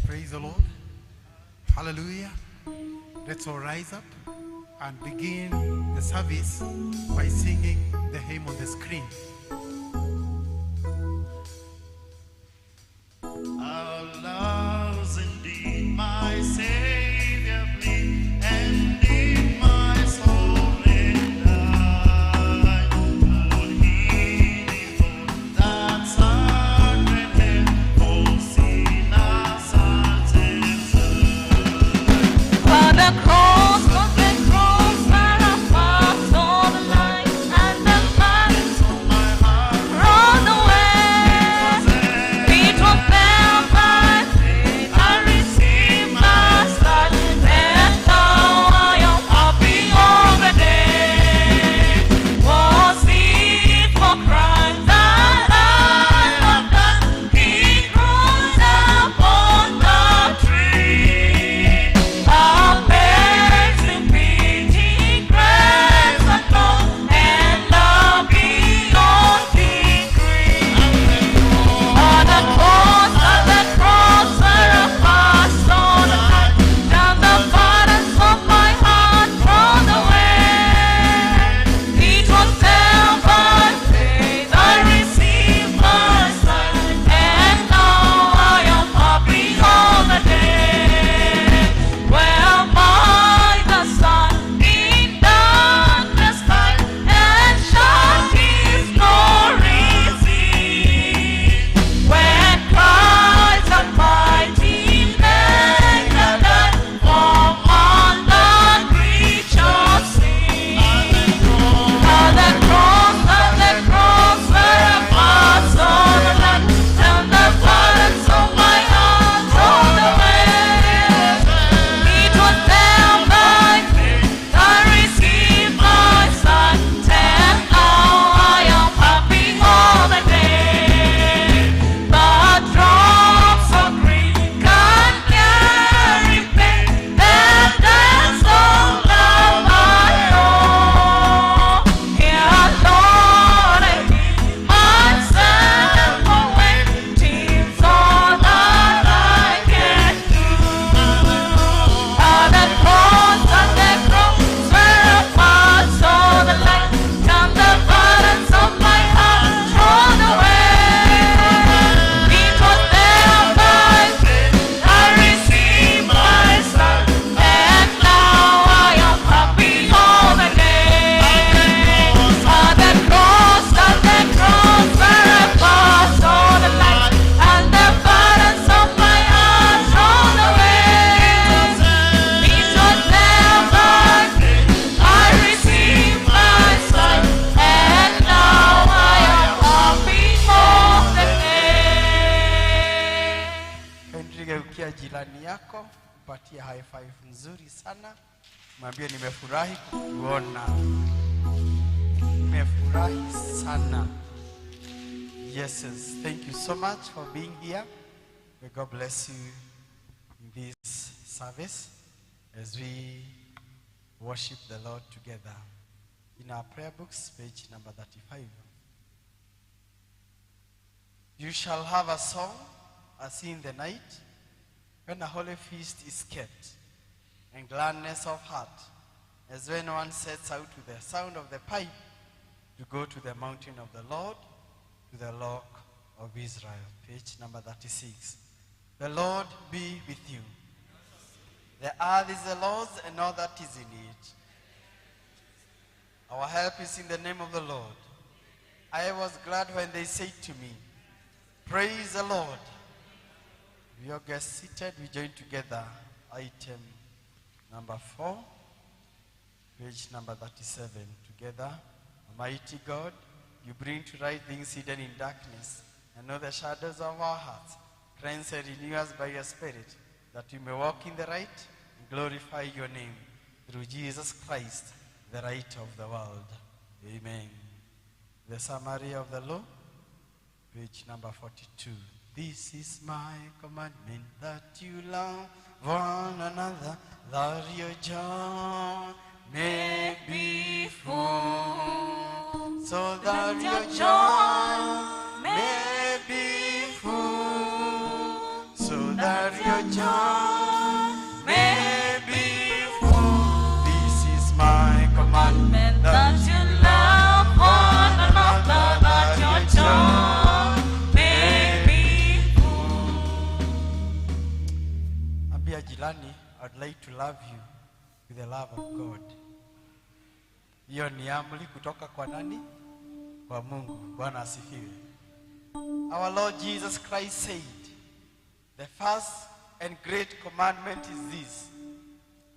Praise the Lord. Hallelujah. Let's all rise up and begin the service by singing the hymn on the screen. Allah's indeed my Savior, bleed, and in my soul and I. Lord, He devoted that sacred head for sinners and sinners. For the cross, for the cross, where I passed all the light, and the burdens On my heart, rolled away. It was there by faith I received my sight, and now I am happy all the day. Was it for crimes that I have done? He rose upon the tree. Amazing pity, grace and love, and love beyond degree. On the cross, where I passed all the night, down the burdens of my heart rolled away. It was there by faith I received my sight, and now I am happy all the day. Where by the sun in darkness light, and shall His glory see. When Christ Almighty made the dead from all the creatures sing. On the cross, where I passed all the night, down the burdens of my heart rolled away. It was there by faith I received my sight, and now I am happy all the day. But drops of green can carry pain, and that's all love I know. Here, Lord, I give myself away. 'Tis all that I can do. On the cross, where I passed all the light, down the burdens of my heart rolled away. It was there by faith I received my sight, and now I am happy all the day. On the cross, where I passed all the light, and the burdens of my heart rolled away. It was there by faith I received my sight, and now I am happy all the day. Geukia jirani yako, mpatie high five nzuri sana. Mwambie nimefurahi kukuona. Nimefurahi sana. Yes, thank you so much for being here. May God bless you in this service as we worship the Lord together. In our prayer books, page number 35. You shall have a song as in the night, when a holy feast is kept, and gladness of heart, as when one sets out with the sound of the pipe to go to the mountain of the Lord, to the rock of Israel. Page number 36. The Lord be with you. The earth is the Lord's and all that is in it. Our help is in the name of the Lord. I was glad when they said to me, praise the Lord. We all get seated, we join together. Item number 4, page number 37. Together, Almighty God, you bring to light things hidden in darkness, and know the shadows of our hearts. Cleanse and renew us by your Spirit, that we may walk in the right and glorify your name. Through Jesus Christ, the light of the world. Amen. The summary of the law, page number 42. This is my commandment, that you love one another, that your joy may be full. so that your joy may be full, so that your joy may be full. This is my commandment, that you love one another, that your joy may be full. Ambia jirani, I'd like to love you with the love of God. Hiyo ni amri kutoka kwa nani? Kwa Mungu. Bwana asifiwe. Our Lord Jesus Christ said, the first and great commandment is this: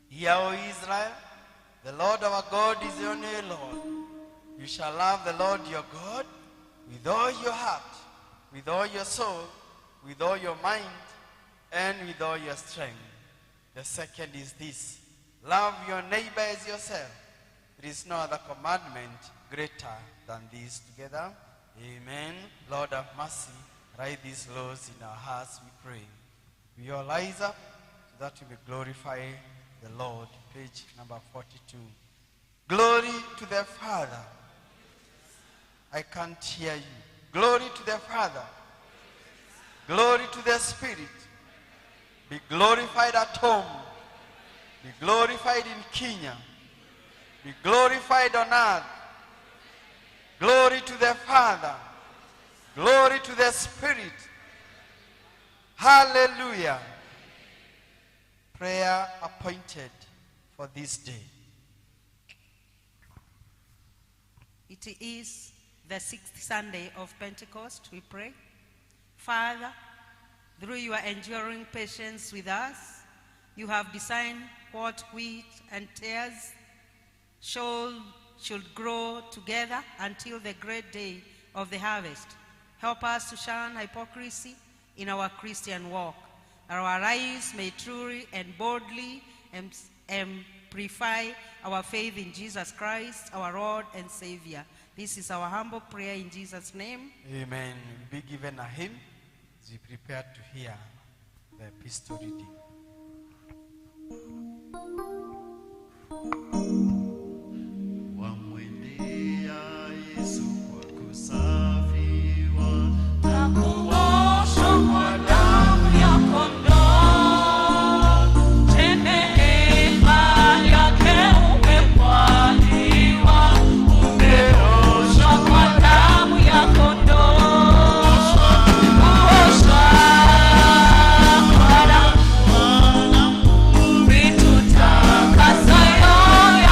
Hear, O Israel, the Lord our God is the only Lord. You shall love the Lord your God with all your heart, with all your soul, with all your mind, and with all your strength. The second is this: love your neighbor as yourself. There is no other commandment greater than this. Together, amen. Lord have mercy. Write these laws in our hearts, we pray. We all rise up so that we may glorify the Lord. Page number 42. Glory to the Father. I can't hear you. Glory to the Father. Glory to the Spirit. Be glorified at home. Be glorified in Kenya. Be glorified on earth. Glory to the Father. Glory to the Spirit. Hallelujah. Prayer appointed for this day. It is the 6th Sunday of Pentecost. We pray. Father, through your enduring patience with us, you have designed what wheat and tares should grow together until the great day of the harvest. Help us to shun hypocrisy in our Christian walk, that our lives may truly and boldly amplify our faith in Jesus Christ, our Lord and Savior. This is our humble prayer in Jesus' name. Amen. We'll be given a hymn as we prepare to hear the epistle reading. Wamwendea Yesu kwa kusafiwa Na kuoshwa kwa damu ya kondoo, neema yake umepwaliwa, umeoshwa kwa damu ya kondoo, kuoshwa kwa damu vitutakasayo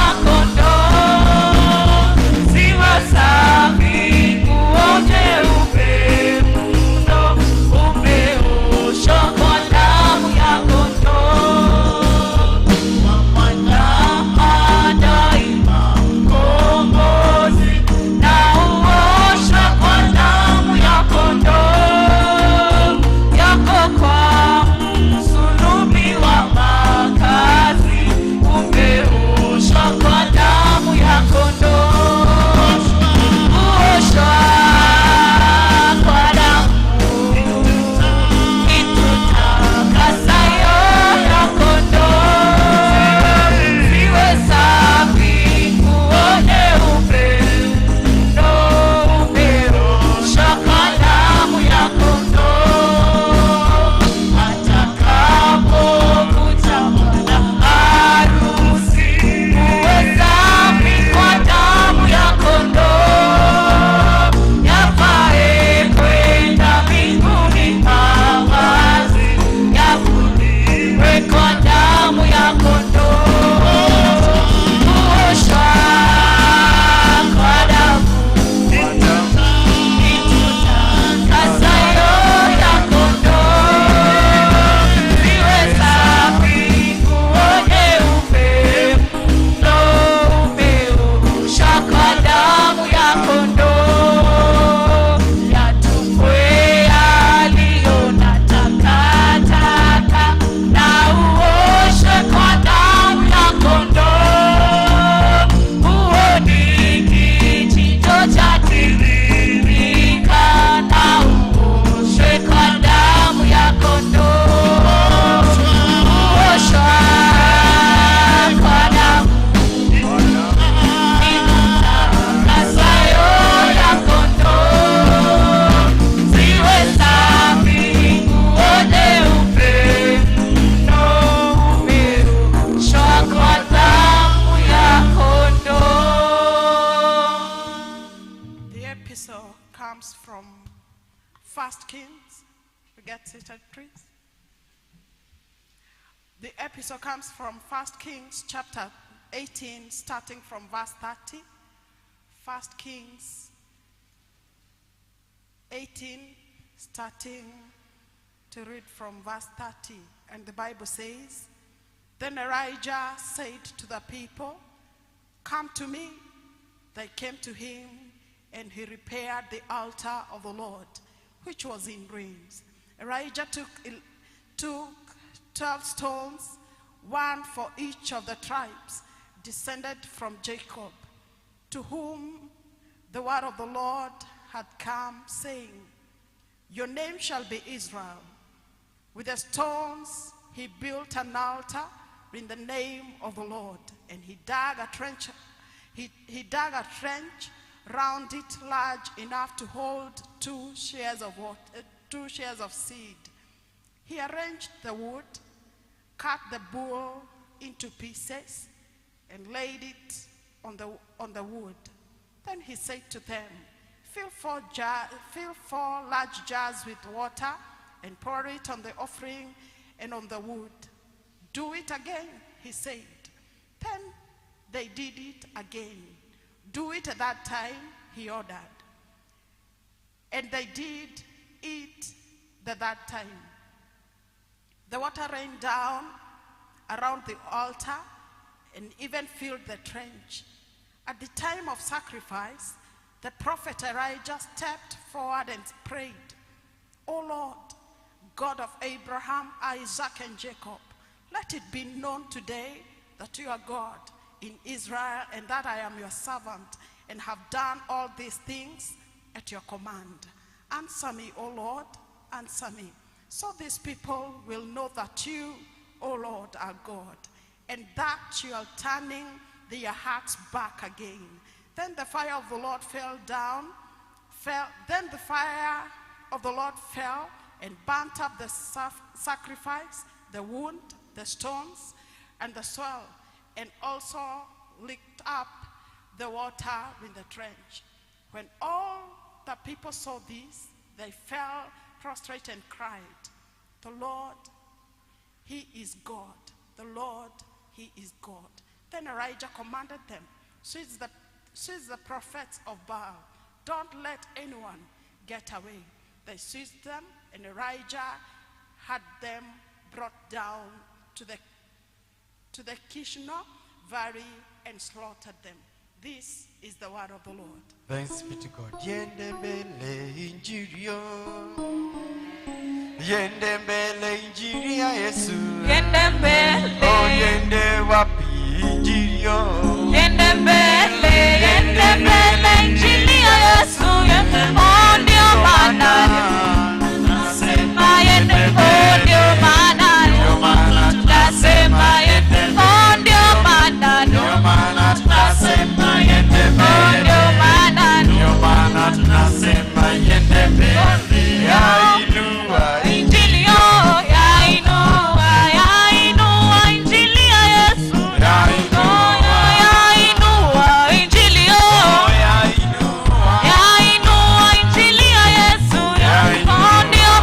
comes from 1 Kings. We get seated, please. The episode comes from 1 Kings chapter 18, starting from verse 30. 1 Kings 18, starting to read from verse 30. And the Bible says, "Then Elijah said to the people, 'Come to me.' They came to him, and he repaired the altar of the Lord, which was in ruins. Elijah took 12 stones, one for each of the tribes descended from Jacob, to whom the word of the Lord had come, saying, 'Your name shall be Israel.' With the stones he built an altar in the name of the Lord, and he dug a trench. He dug a trench round it large enough to hold 2 shares of water, 2 shares of seed. He arranged the wood, cut the bull into pieces, and laid it on the wood. Then he said to them, fill 4 large jars with water, and pour it on the offering and on the wood. Do it again, he said. Then they did it again. Do it at that time, he ordered. And they did it at that time. The water rained down around the altar and even filled the trench. At the time of sacrifice, the prophet Elijah stepped forward and prayed, 'O Lord, God of Abraham, Isaac, and Jacob, let it be known today that you are God in Israel, and that I am your servant, and have done all these things at your command. Answer me, O Lord, answer me, so these people will know that you, O Lord, are God, and that you are turning their hearts back again.' Then the fire of the Lord Then the fire of the Lord fell and burnt up the sacrifice, the wood, the stones, and the soil, and also licked up the water in the trench. When all the people saw this, they fell prostrate and cried, 'The Lord, he is God. The Lord, he is God.' Then Elijah commanded them, 'Seize the prophets of Baal. Don't let anyone get away.' They seized them, and Elijah had them brought down to the Kishno Valley and slaughtered them. This is the word of the Lord. Thanks be to God. Yende mbele injili yo. Yende mbele injili ya Yesu. Yende mbele. Oh, yende wapi injili yo. Yende mbele injili ya Yesu. Oh, ndio maana nasema yende, oh, ndio maana tunasema yende, oh, ndio maana tunasema yende, oh, ndio maana tunasema yende mbele ya inua injili yo, ya inua injili ya Yesu. Ya inua injili yo, ya inua injili ya Yesu. Oh, ndio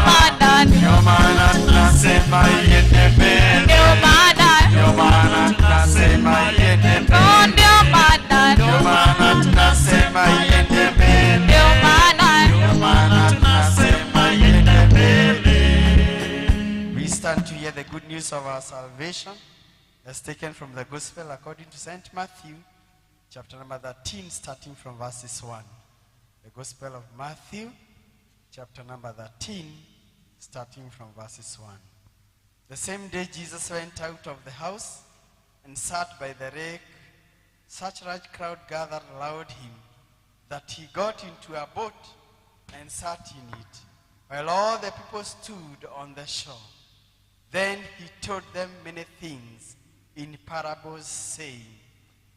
maana tunasema yende mbele, ndio maana tunasema yende mbele, oh, ndio maana tunasema yende mbele, ndio maana tunasema yende mbele. We stand to hear the good news of our salvation as taken from the Gospel according to St. Matthew, chapter number 13, starting from verses 1. The Gospel of Matthew, chapter number 13, starting from verses 1. The same day Jesus went out of the house and sat by the lake. Such a large crowd gathered around him that he got into a boat and sat in it, while all the people stood on the shore. Then he told them many things in parables, saying,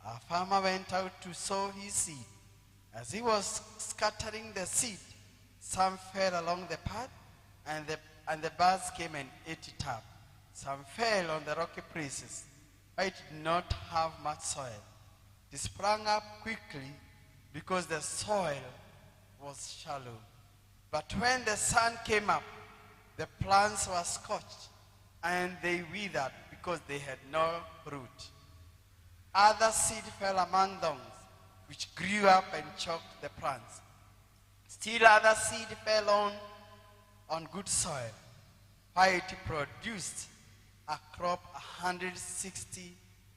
A farmer went out to sow his seed. As he was scattering the seed, some fell along the path, and the birds came and ate it up. Some fell on the rocky places, but it did not have much soil. It sprang up quickly because the soil was shallow. But when the sun came up, the plants were scorched, and they withered because they had no root. Other seed fell among thorns, which grew up and choked the plants. Still other seed fell on good soil, where it produced a crop 160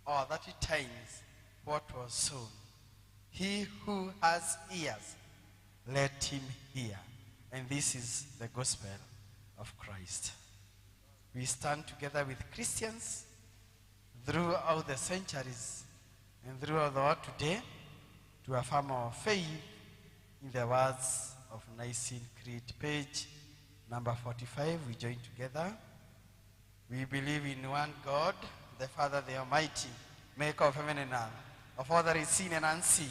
or 30 times what was sown. He who has ears, let him hear. And this is the gospel of Christ. We stand together with Christians throughout the centuries and throughout the world today to affirm our faith in the words of Nicene Creed, page number 45. We join together. We believe in one God, the Father, the Almighty, maker of heaven and earth, of all that is seen and unseen.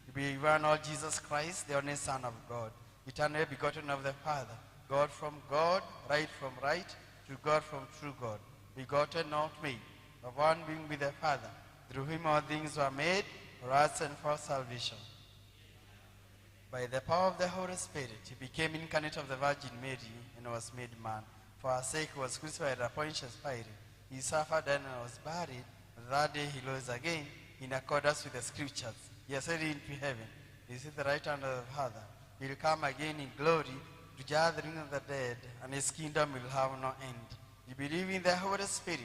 We believe in one Lord Jesus Christ, the only Son of God, eternally begotten of the Father, God from God, right from right, true God from true God, begotten, not made, of one being with the Father, through whom all things were made, for us and for salvation. By the power of the Holy Spirit, he became incarnate of the Virgin Mary and was made man. For our sake he was crucified at Pontius Pilate. He suffered and was buried. The third day he rose again in accordance with the scriptures. He ascended into heaven. He is at the right hand of the Father. He will come again in glory to judge the living and the dead, and his kingdom will have no end. We believe in the Holy Spirit,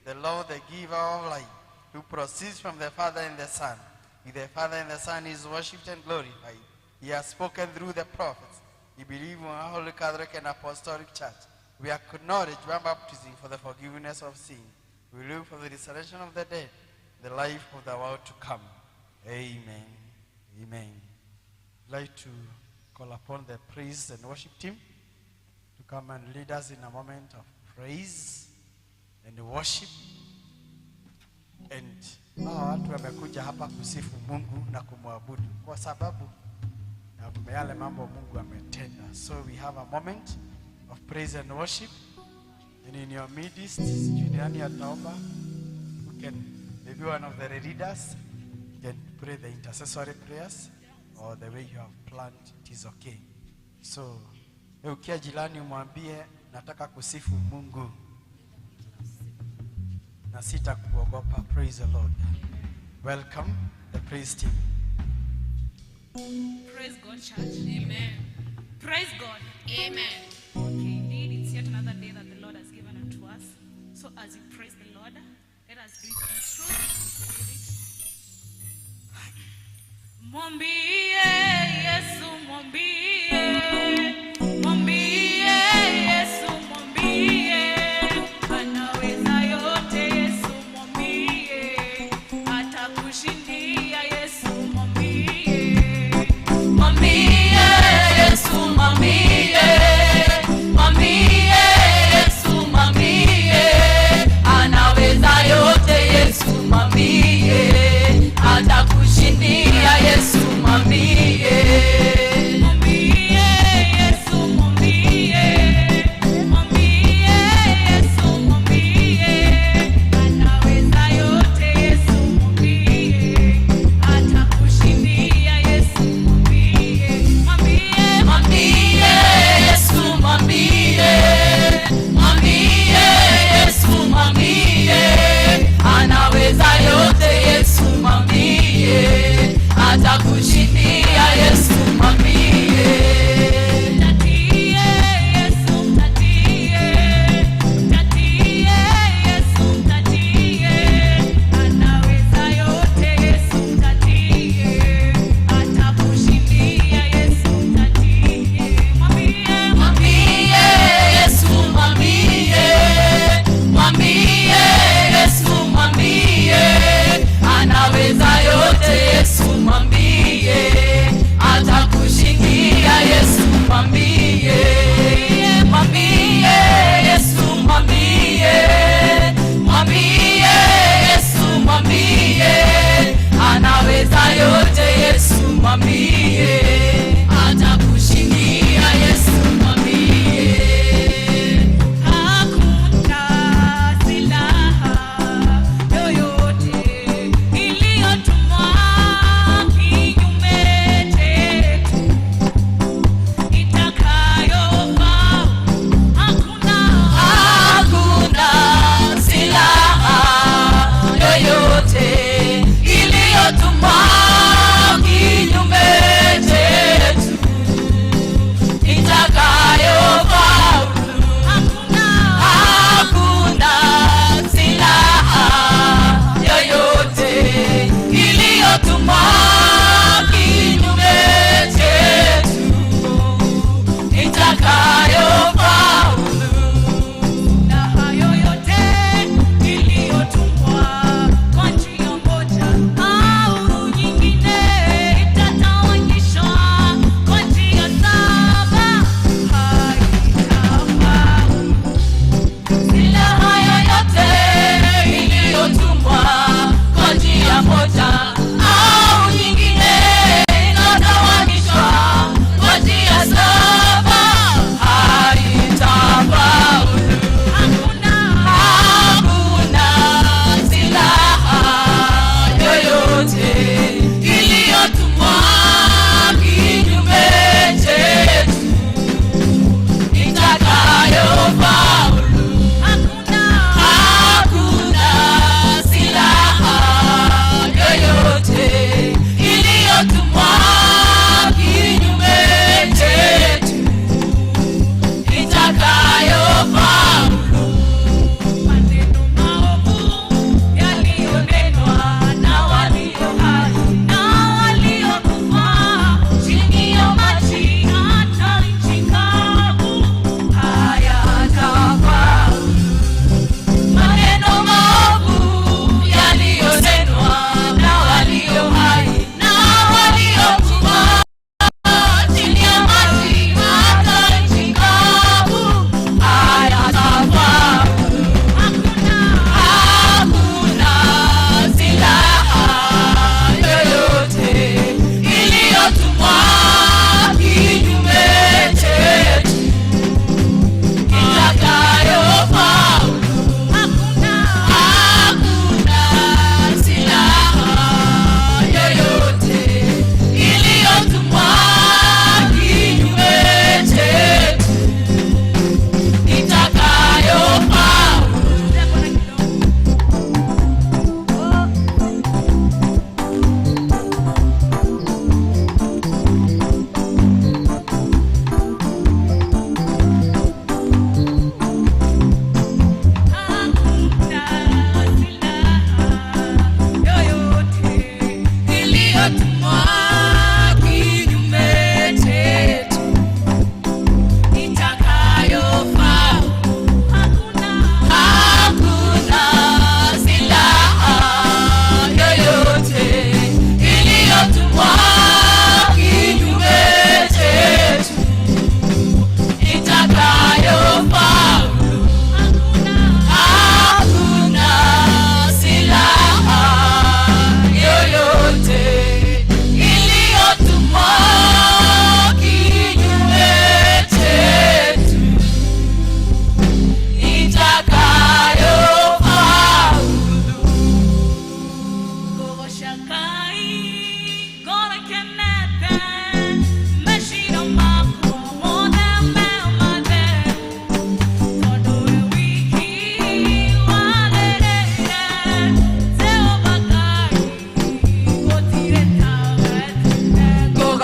the Lord, the giver of life, who proceeds from the Father and the Son. With the Father and the Son is worshipped and glorified. He has spoken through the prophets. We believe in a holy Catholic and Apostolic Church. We acknowledge one baptism for the forgiveness of sin. We look for the resurrection of the dead, the life of the world to come. Amen. Amen. I'd like to call upon the praise and worship team to come and lead us in a moment of praise and worship. And watu wamekuja hapa kusifu Mungu na kumwabudu kwa sababu ya yale mambo Mungu ametenda. So we have a moment of praise and worship. And in your midst, Juniani ataomba, who can maybe one of the leaders can pray the intercessory prayers, or the way you have planned, it is okay. So, ukia jilani umwambie nataka kusifu Mungu na sita kuogopa. Praise the Lord. Welcome the praise team. Praise God, church. Amen. Praise God. Amen. Okay, indeed, it's yet another day that the Lord has given unto us. So as we praise the Lord, let us greet the truth. Mwambie Yesu, mwambie, mwambie Yesu, mwambie, anaweza yote Yesu, mwambie, atakushindia Yesu, mwambie, mwambie Yesu, mwambie, mwambie Yesu, mwambie, anaweza yote Yesu, mwambie, atakushindia Yesu, mwambie, mwambie Yesu, mwambie, mwambie Yesu, mwambie, anaweza yote Yesu, mwambie, atakushindia Yesu, mwambie, mwambie, mwambie Yesu, mwambie, mwambie Yesu, mwambie, anaweza yote Yesu, mwambie, atakushindia Yesu, mwambie.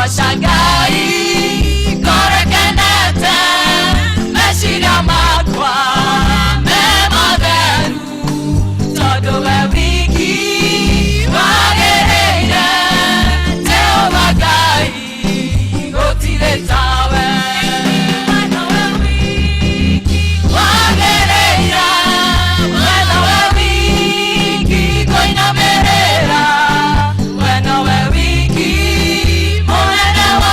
washangai korekenete meciria makwa me matheru tondu we wiki wagĩrĩire Jehova Ngai gũtirĩ tawe wagĩrĩire wena we wiki kũinamĩrĩra wena we wiki mũnene wa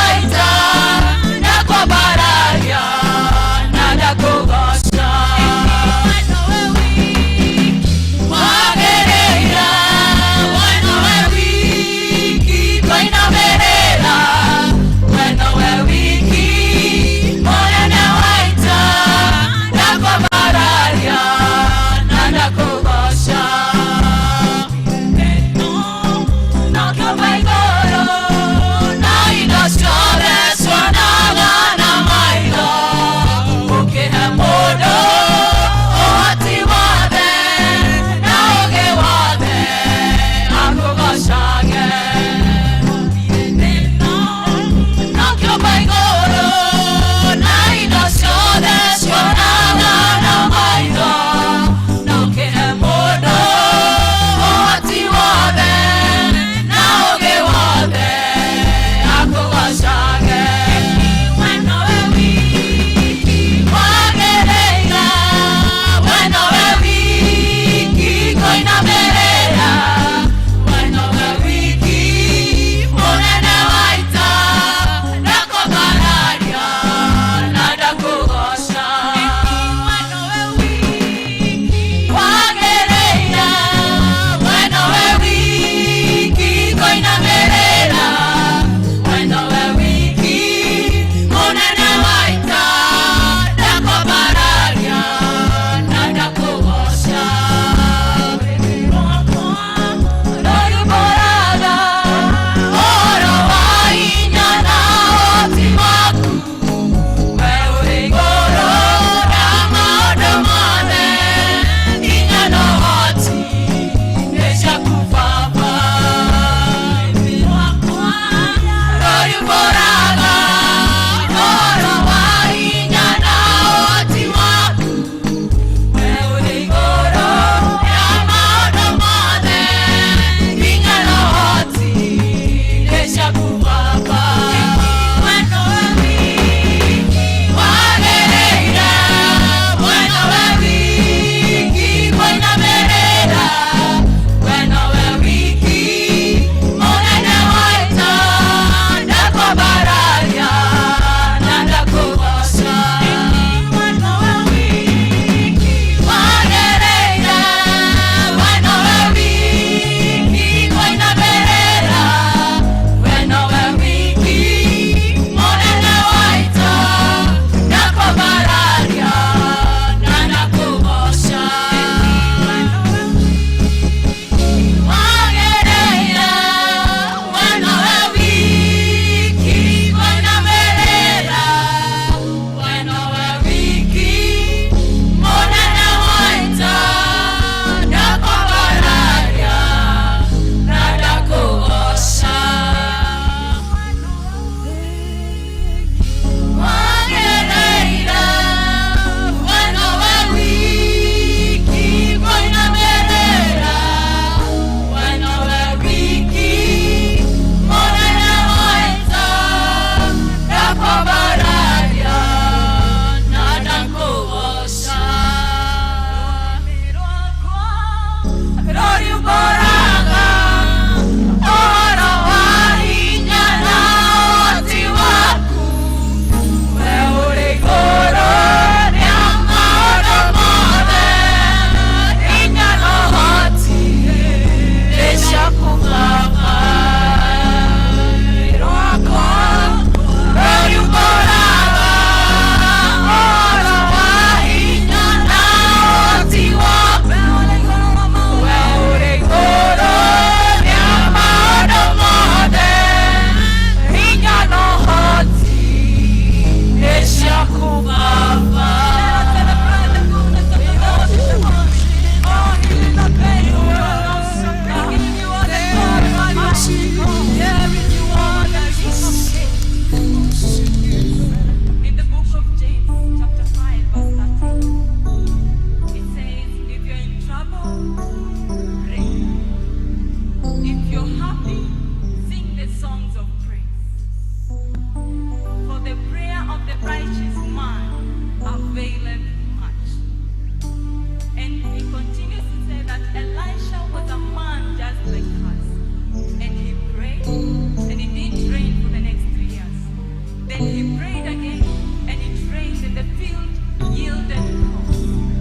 And he prayed again, and it rained, and the field yielded corn.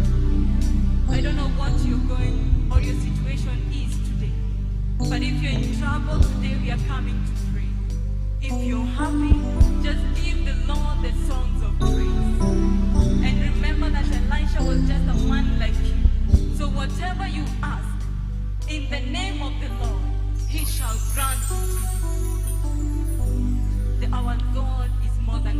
I don't know what you're going or your situation is today, but if you're in trouble today, we are coming to pray. If you're happy, just give the Lord the songs of praise. And remember that Elisha was just a man like you. So whatever you ask, in the name of the Lord, he shall grant it to you. Our God is more than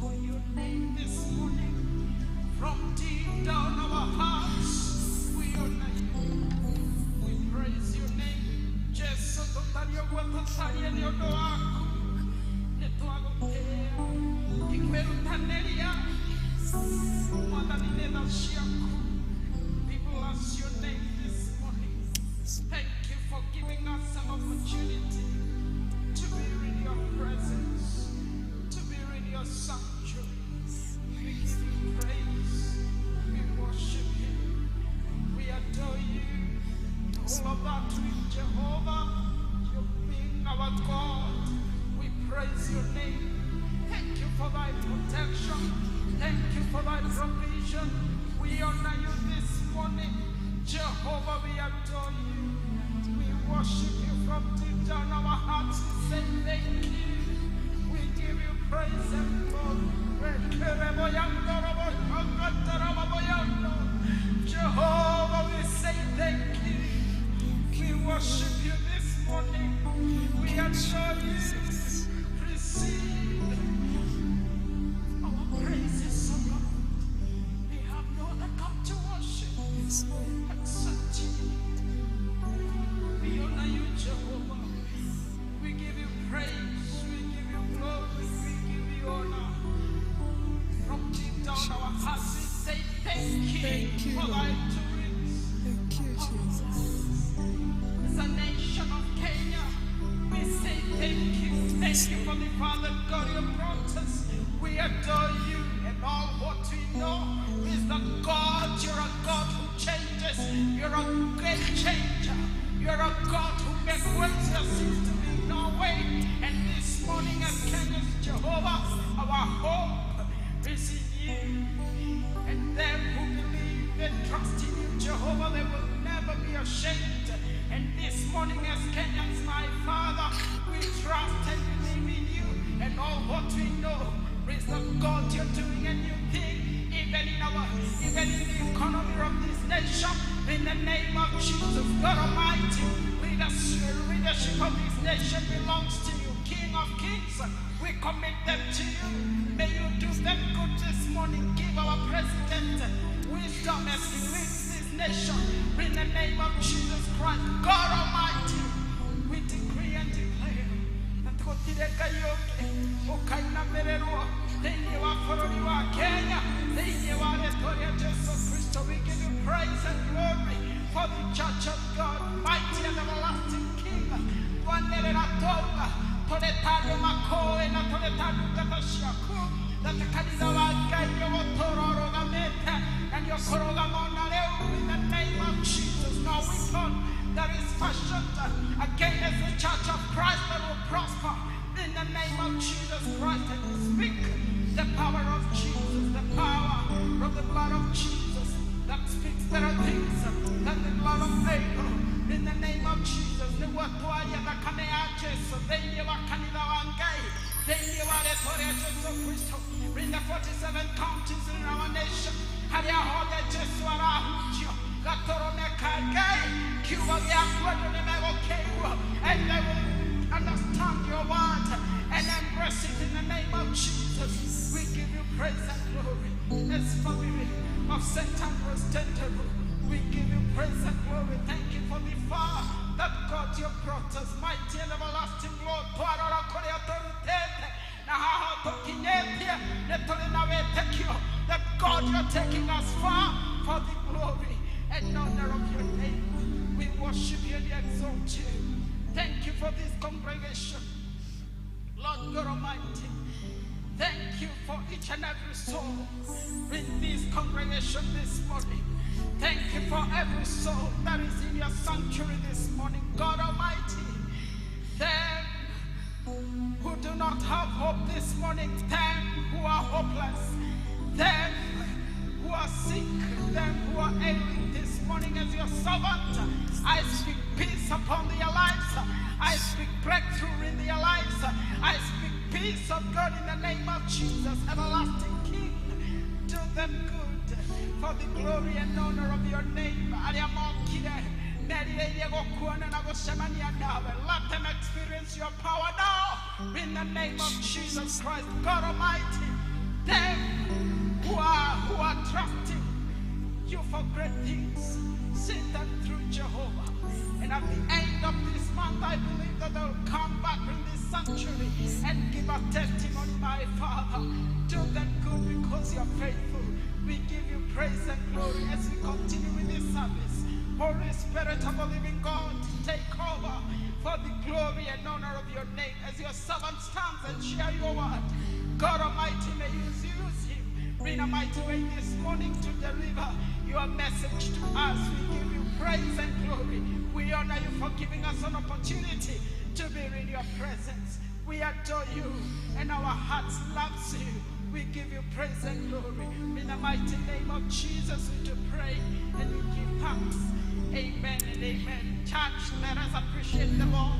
call your name this morning. From deep down our hearts, we honor you. We praise your name. Jesus, totario guatasaria ni odoaku. Netuagotea. Ikwerutanneria. Mwadanine dashiaku. We bless your name this morning. Thank you for giving us an opportunity to be in your presence, to be in your sanctuary. We give you praise. We worship you. We adore you. All of that with Jehovah, you being our God. We praise your name. Thank you for thy protection. Thank you for thy provision. We honor you this morning. Jehovah, we adore you. We worship you from deep down our hearts. We say thank you. We give you praise and glory. Jehovah, we say thank you. We worship you this morning. We adore you. Receive our praises, O Lord. We have no other God to worship except you. We honor you, Jehovah. We give you praise. We give you glory. We give you honor. From deep down our hearts, we say thank you for thy doings. Thank you, Jesus. As a nation of Kenya, we say thank you. Thank you for the Father God you brought us. We adore you, and all what we know is that God, you're a God who changes. You're a great changer. You're a God who makes ways there seems to be no way. And this morning as Kenyans, Jehovah, our hope is in you. And them who believe and trust in you, Jehovah, they will never be ashamed. And this morning as Kenyans, my Father, we trust and believe in you. And all what we know is that God, you're doing a new thing, even in the economy of this nation. In the name of Jesus, God Almighty, leadership of this nation belongs to you, King of Kings. We commit them to you. May you do them good this morning. Give our president wisdom as he leads this nation. In the name of Jesus Christ, God Almighty, we decree and declare that Kotireka yoke, Okaina Mererua, Thank wa Forori wa Kenya, Thank wa Retoria Jesus Christ. We give you praise and glory for the Church of God, mighty and everlasting King. Wanderera Tonga, Toletario Makoe, na Toletario Katashiaku, that the Kadina Wagayo Tororo Gameta, and your Korogamona in the name of Jesus. No weapon that is fashioned against the Church of Christ that will prosper in the name of Jesus Christ. And we speak the power of Jesus, the power of the blood of Jesus that speaks better things than the blood of Abel. In the name of Jesus, the Watuaya, the Kaneaches, they never Kanida Wangai, they never Retoria Jesus Christ. In the 47 counties in our nation, Haria Hoga Jesuara Hujo, Gatorome Kagai, Cuba Yakuado Nemevo Kewa, and they will understand your word and embrace it in the name of Jesus. We give you praise and glory. As family of St. Andrew's Tenteru, we give you praise and glory. Thank you for the far that God you brought us, mighty and everlasting Lord. That God you're taking us far for the glory and honor of your name. We worship you and exalt you. Thank you for this congregation, Lord God Almighty. Thank you for each and every soul in this congregation this morning. Thank you for every soul that is in your sanctuary this morning, God Almighty. Them who do not have hope this morning, them who are hopeless, them who are sick, them who are ailing this morning as your servant, I speak peace upon their lives. I speak breakthrough in their lives. I speak peace of God in the name of Jesus, everlasting King. Do them good for the glory and honor of your name. Let them experience your power now in the name of Jesus Christ, God Almighty. Them who are trusting you for great things, see them through Jehovah. And at the end of this month, I believe that they'll come back in this sanctuary and give a testimony, my Father. Do them good because you're faithful. We give you praise and glory as we continue with this service. Holy Spirit of the living God, take over for the glory and honor of your name as your servant stands and share your word. God Almighty, may you use him in a mighty way this morning to deliver your message to us. We give you praise and glory. We honor you for giving us an opportunity to be in your presence. We adore you and our hearts loves you. We give you praise and glory. In the mighty name of Jesus, we do pray and we give thanks. Amen and amen. Church, let us appreciate the Lord.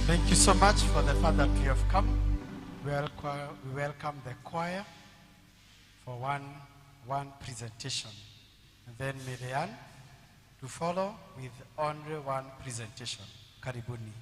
Thank you so much for the fact that you have come. We welcome the choir for one presentation. And then Miriam to follow with only one presentation. Karibuni.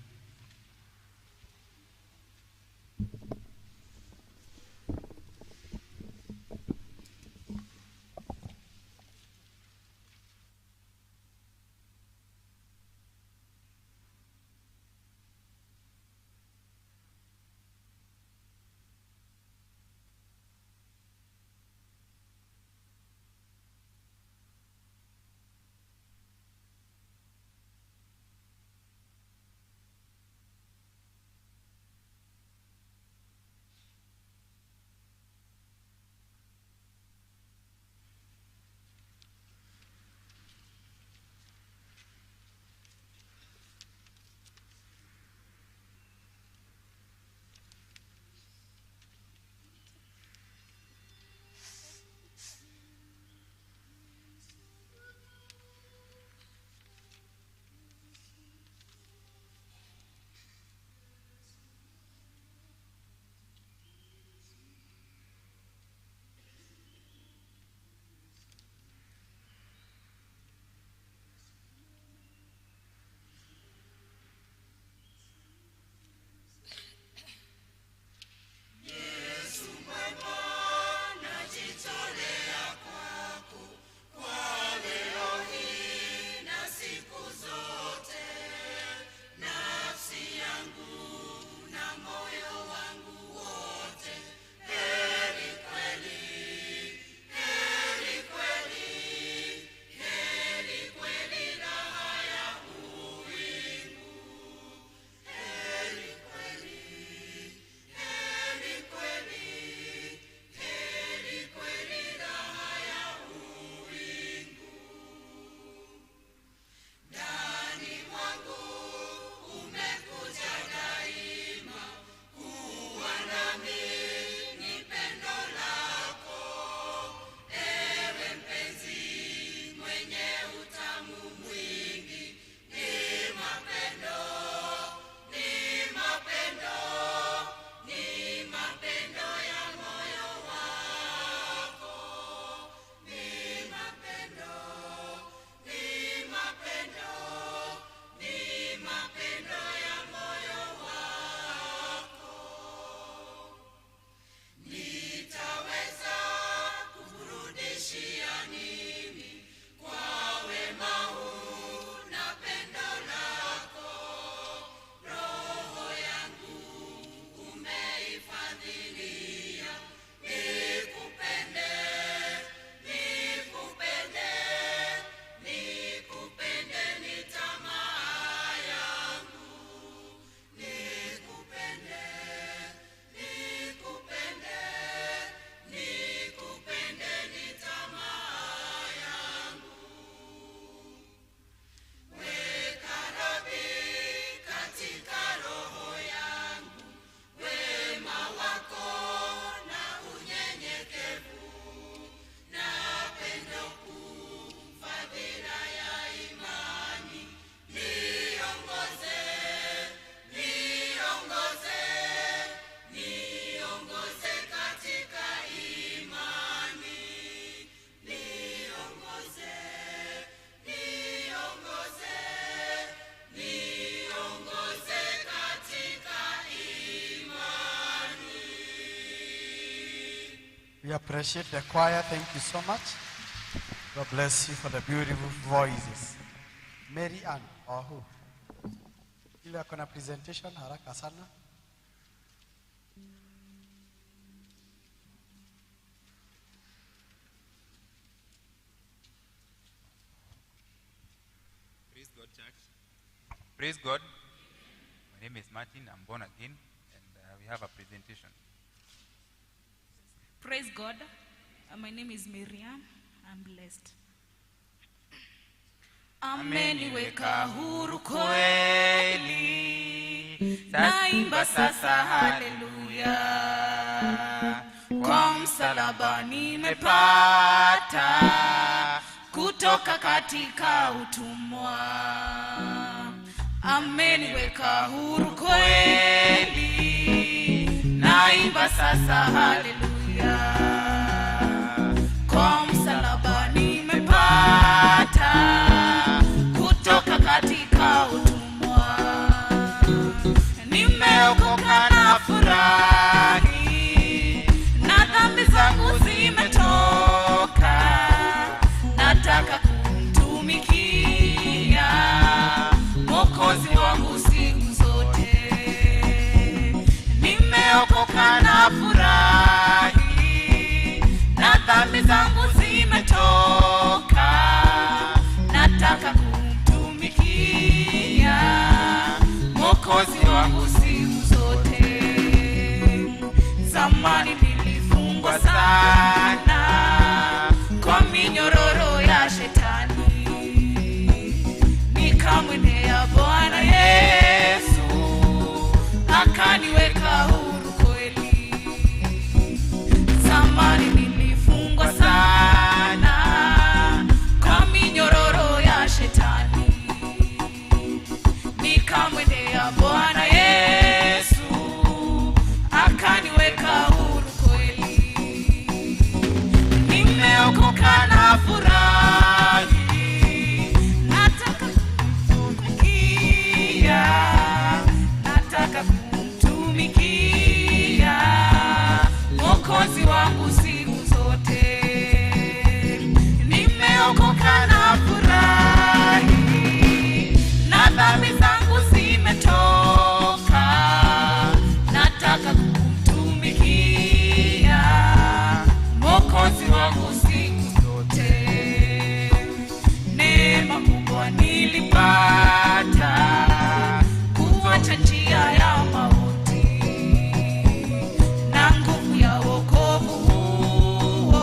We appreciate the choir. Thank you so much. God bless you for the beautiful voices. Mary Ann, or who? Ile ako na presentation haraka sana. Praise God, church. Praise God. My name is Martin. I'm born again, and we have a presentation. Praise God. My name is Miriam. I'm blessed. Ameniweka huru kweli, naimba sasa haleluya. Kwa msalaba nimepata kutoka katika utumwa. Ameniweka huru kweli, naimba sasa haleluya. Kwa msalaba nimepata kutoka katika utumwa. Nimeokoka na furahi, na dhambi zangu zimetoka. Nataka kumtumikia Mwokozi wangu siku zote. Nimeokoka na furahi, na dhambi zangu zimetoka. Nataka kumtumikia Mwokozi wangu siku zote. Zamani nilifungwa sana kwa minyororo ya shetani, nikamwendea Bwana Yesu akaniweka huru kweli. Zamani nilifungwa sana kwa minyororo ya shetani, nikamwendea Bwana Yesu akaniweka huru kweli. Nimeokoka na furahi, nataka kumtumikia, nataka kumtumikia Mwokozi wangu siku zote. Nimeokoka na furahi, na dhambi zangu zimetoka. Nataka kumtumikia Mwokozi wangu siku zote. Neema kubwa nilipata kuacha njia ya mauti, na nguvu ya wokovu huo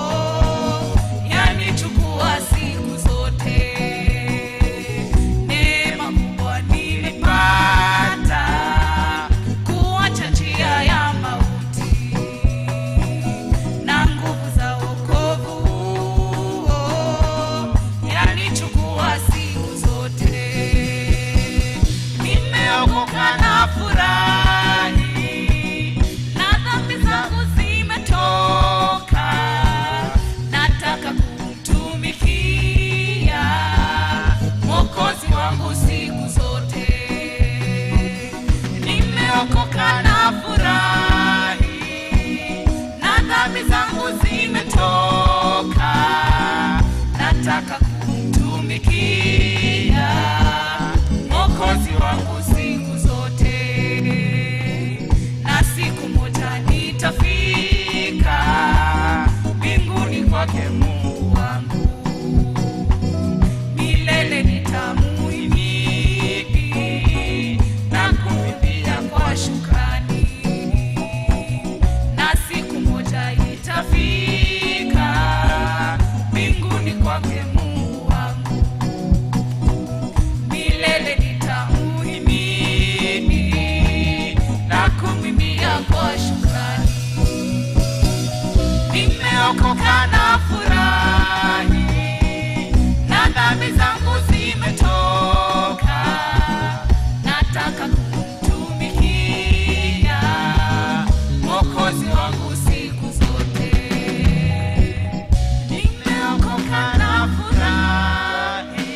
yanichukua siku zote. Neema kubwa nilipata kuacha njia ya mauti, na nguvu za wokovu huo yanichukua siku zote. Nimeokoka na furahi, na dhambi zangu zimetoka. Nataka kumtumikia Mwokozi wangu siku zote. Nimeokoka na furahi, na dhambi zangu zimetoka. Nataka kumtumikia Mwokozi wangu siku zote. Na siku moja nitafika mbinguni kwake Mungu wangu, milele nitamuhimidi na kumwimbia kwa shukrani. Na siku moja itafika mbinguni kwake Mungu wangu, milele nitamuhimidi na kumwimbia kwa shukrani. Nimeokoka na furahi, na dhambi zangu zimetoka. Nataka kumtumikia Mwokozi wangu siku zote. Nimeokoka na furahi,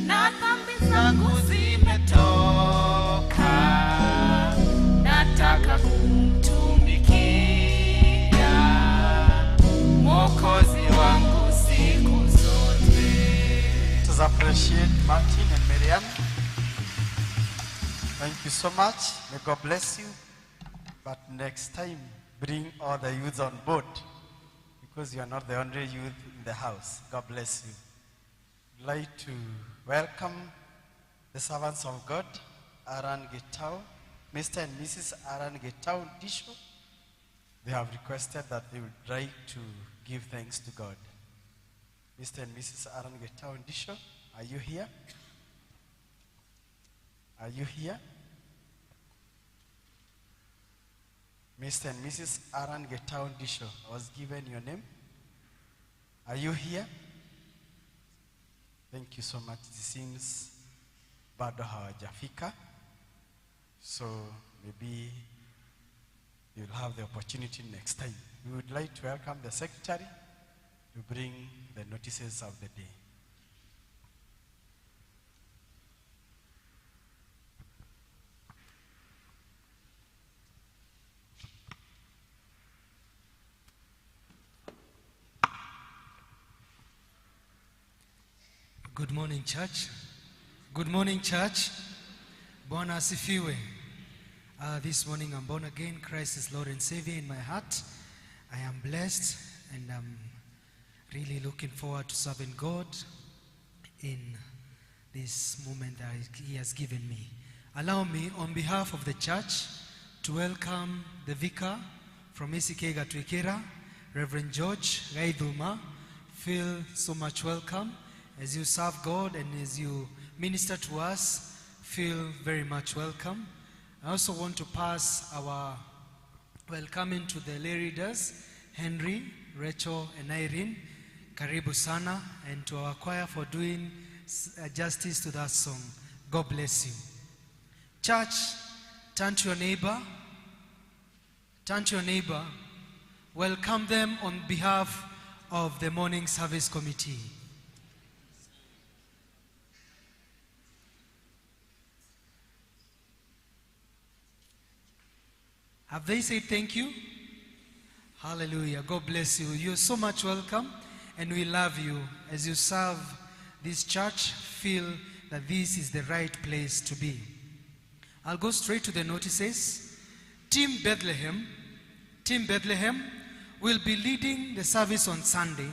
na dhambi zangu zimetoka. Nataka kumtumikia appreciate Martin and Marianne. Thank you so much. May God bless you. But next time, bring all the youths on board, because you are not the only youth in the house. God bless you. I'd like to welcome the servants of God, Aaron Getao, Mr. and Mrs. Aaron Getao Disho. They have requested that they would like to give thanks to God. Mr. and Mrs. Aaron Getao Disho, are you here? Are you here? Mr. and Mrs. Aaron Getao Disho, I was given your name. Are you here? Thank you so much. It seems bado hawajafika. So maybe you'll have the opportunity next time. We would like to welcome the secretary to bring the notices of the day. Good morning, church. Good morning, church. Bwana asifiwe. This morning I'm born again. Christ is Lord and Savior in my heart. I am blessed and I'm really looking forward to serving God in this moment that He has given me. Allow me, on behalf of the church, to welcome the vicar from ACK Gatwekera, Reverend George Gaiduma. Feel so much welcome. As you serve God and as you minister to us, feel very much welcome. I also want to pass our welcoming to the lay readers, Henry, Rachel, and Irene. Karibu sana, and to our choir for doing justice to that song. God bless you. Church, turn to your neighbor. Turn to your neighbor. Welcome them on behalf of the morning service committee. Have they said thank you? Hallelujah. God bless you. You're so much welcome, and we love you. As you serve this church, feel that this is the right place to be. I'll go straight to the notices. Team Bethlehem will be leading the service on Sunday,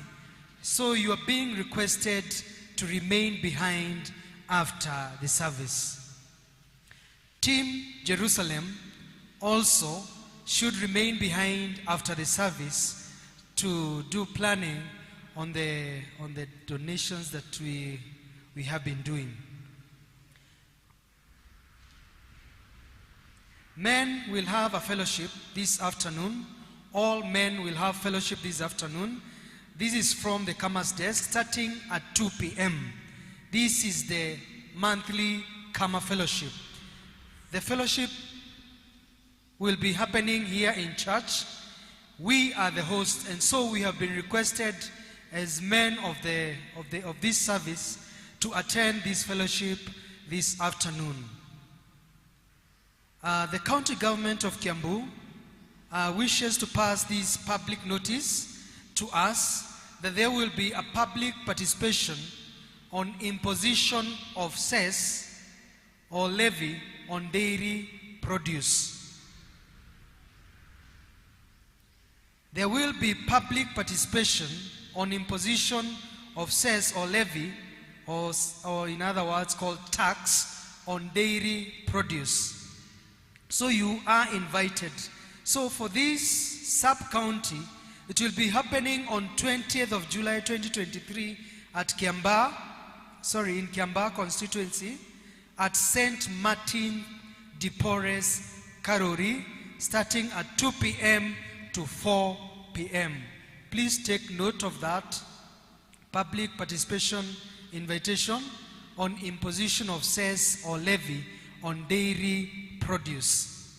so you are being requested to remain behind after the service. Team Jerusalem also should remain behind after the service to do planning on the donations that we have been doing. Men will have a fellowship this afternoon. All men will have fellowship this afternoon. This is from the Kama's desk starting at 2 p.m. This is the monthly Kama fellowship. The fellowship will be happening here in church. We are the host, and so we have been requested as men of this service to attend this fellowship this afternoon. The county government of Kiambu wishes to pass this public notice to us that there will be a public participation on imposition of cess or levy on dairy produce. There will be public participation on imposition of cess or levy, or in other words called tax, on dairy produce. So you are invited. So for this sub-county, it will be happening on 20th of July 2023 at in Kiambaa constituency at St. Martin de Porres, Karori, starting at 2 p.m. to 4 p.m. Please take note of that. Public participation invitation on imposition of cess or levy on dairy produce.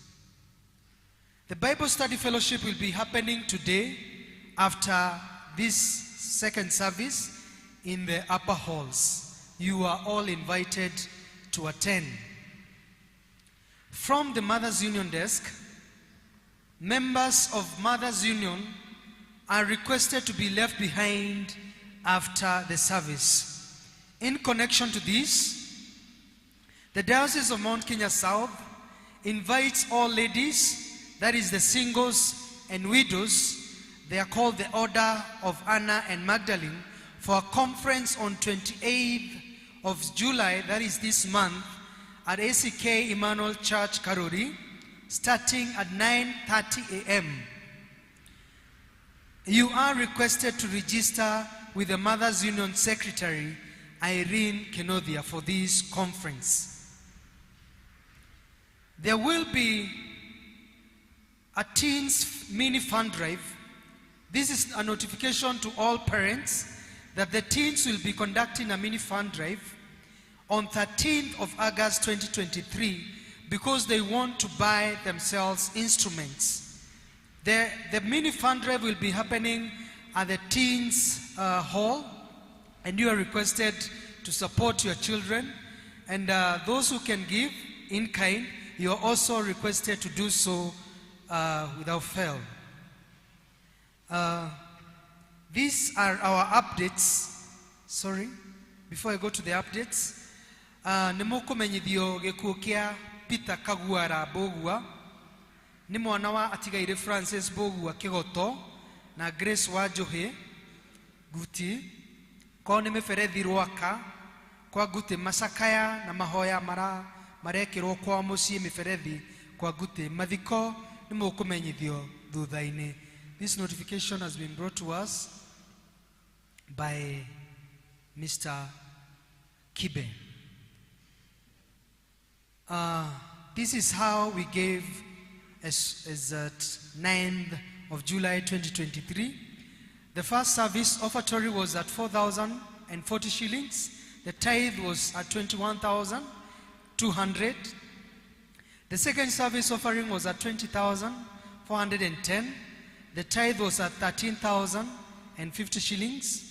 The Bible study fellowship will be happening today after this second service in the upper halls. You are all invited to attend. From the Mothers Union desk, members of Mothers Union are requested to be left behind after the service. In connection to this, the Diocese of Mount Kenya South invites all ladies, that is the singles and widows, they are called the Order of Anna and Magdalene, for a conference on 28th of July, that is this month, at ACK Emmanuel Church, Karuri, starting at 9:30 a.m. You are requested to register with the Mothers Union Secretary, Irene Kenodia, for this conference. There will be a teens mini fund drive. This is a notification to all parents that the teens will be conducting a mini fund drive on 13th of August 2023 because they want to buy themselves instruments. The mini fund drive will be happening at the teens hall, and you are requested to support your children, and those who can give in kind, you are also requested to do so without fail. These are our updates. Sorry, before I go to the updates, nimukumenyithio gikuo kia Peter Kaguara Bogua ni mwana wa atigaire Francis Bogua Kigoto na Grace Wajohe Guti ko ni miferethi rwaka kwa Guti masakaya na mahoya marekirwo kwa mucii miferethi kwa Guti mathiko nimukumenyithio thuthaini. This notification has been brought to us by Mr. Kibe. This is how we gave as at 9th of July 2023. The first service offertory was at 4,040 shillings. The tithe was at 21,200. The second service offering was at 20,410. The tithe was at 13,050 shillings.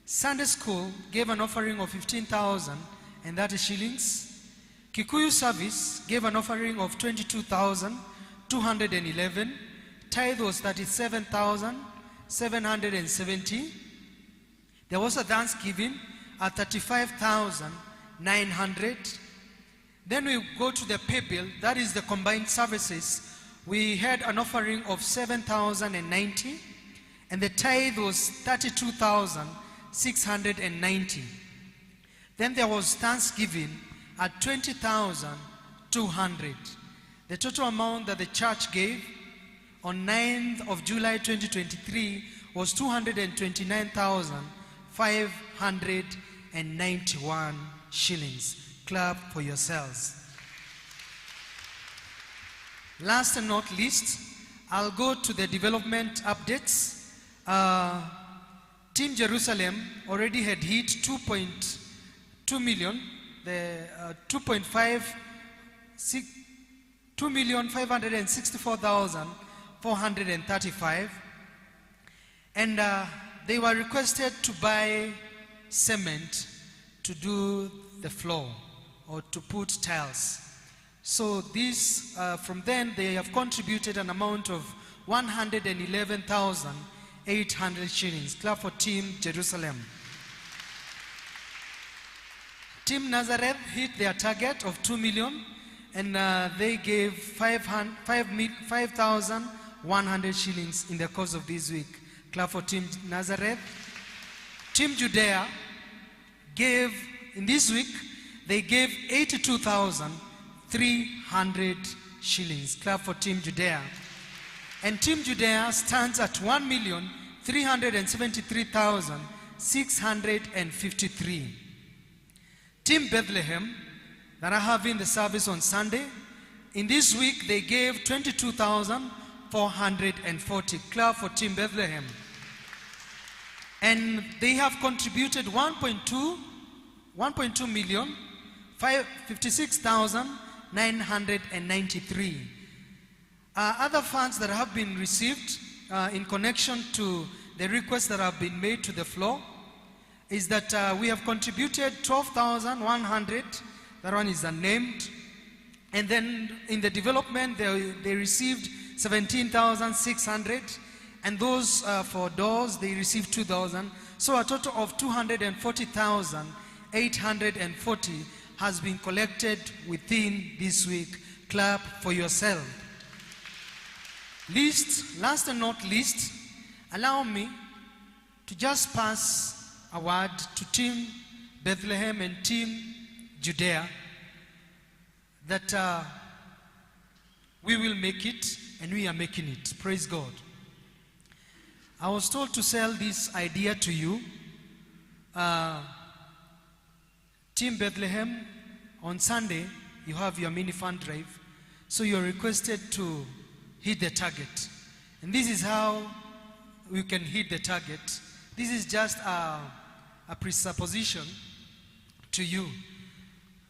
Sunday school gave an offering of 15,030 shillings. Kikuyu service gave an offering of 22,211. Tithe was 37,770. There was a thanksgiving at 35,900. Then we go to the pay bill, that is the combined services. We had an offering of 7,090, and the tithe was 32,690. Then there was thanksgiving at 20,200. The total amount that the church gave on 9th of July 2023 was 229,591 shillings. Clap for yourselves. Last and not least, I'll go to the development updates. Team Jerusalem already had hit 2.2 million, the 2,564,435, and they were requested to buy cement to do the floor or to put tiles. So this, from then, they have contributed an amount of 111,800 shillings. Clap for Team Jerusalem. Team Nazareth hit their target of 2 million, and they gave 5,100 shillings in the course of this week. Clap for Team Nazareth. Team Judea gave, in this week, they gave 82,300 shillings. Clap for Team Judea. And Team Judea stands at 1,373,653. Team Bethlehem, that are having the service on Sunday, in this week they gave 22,440. Clap for Team Bethlehem. And they have contributed 1.2 million, 56,993. Other funds that have been received in connection to the requests that have been made to the floor is that we have contributed 12,100. That one is unnamed. And then in the development, they received 17,600. And those for doors, they received 2,000. So a total of 240,000 840 has been collected within this week. Clap for yourself. Last and not least, allow me to just pass a word to Team Bethlehem and Team Judea that we will make it, and we are making it. Praise God. I was told to sell this idea to you. Team Bethlehem, on Sunday, you have your mini fund drive. So you're requested to hit the target. And this is how we can hit the target. This is just a presupposition to you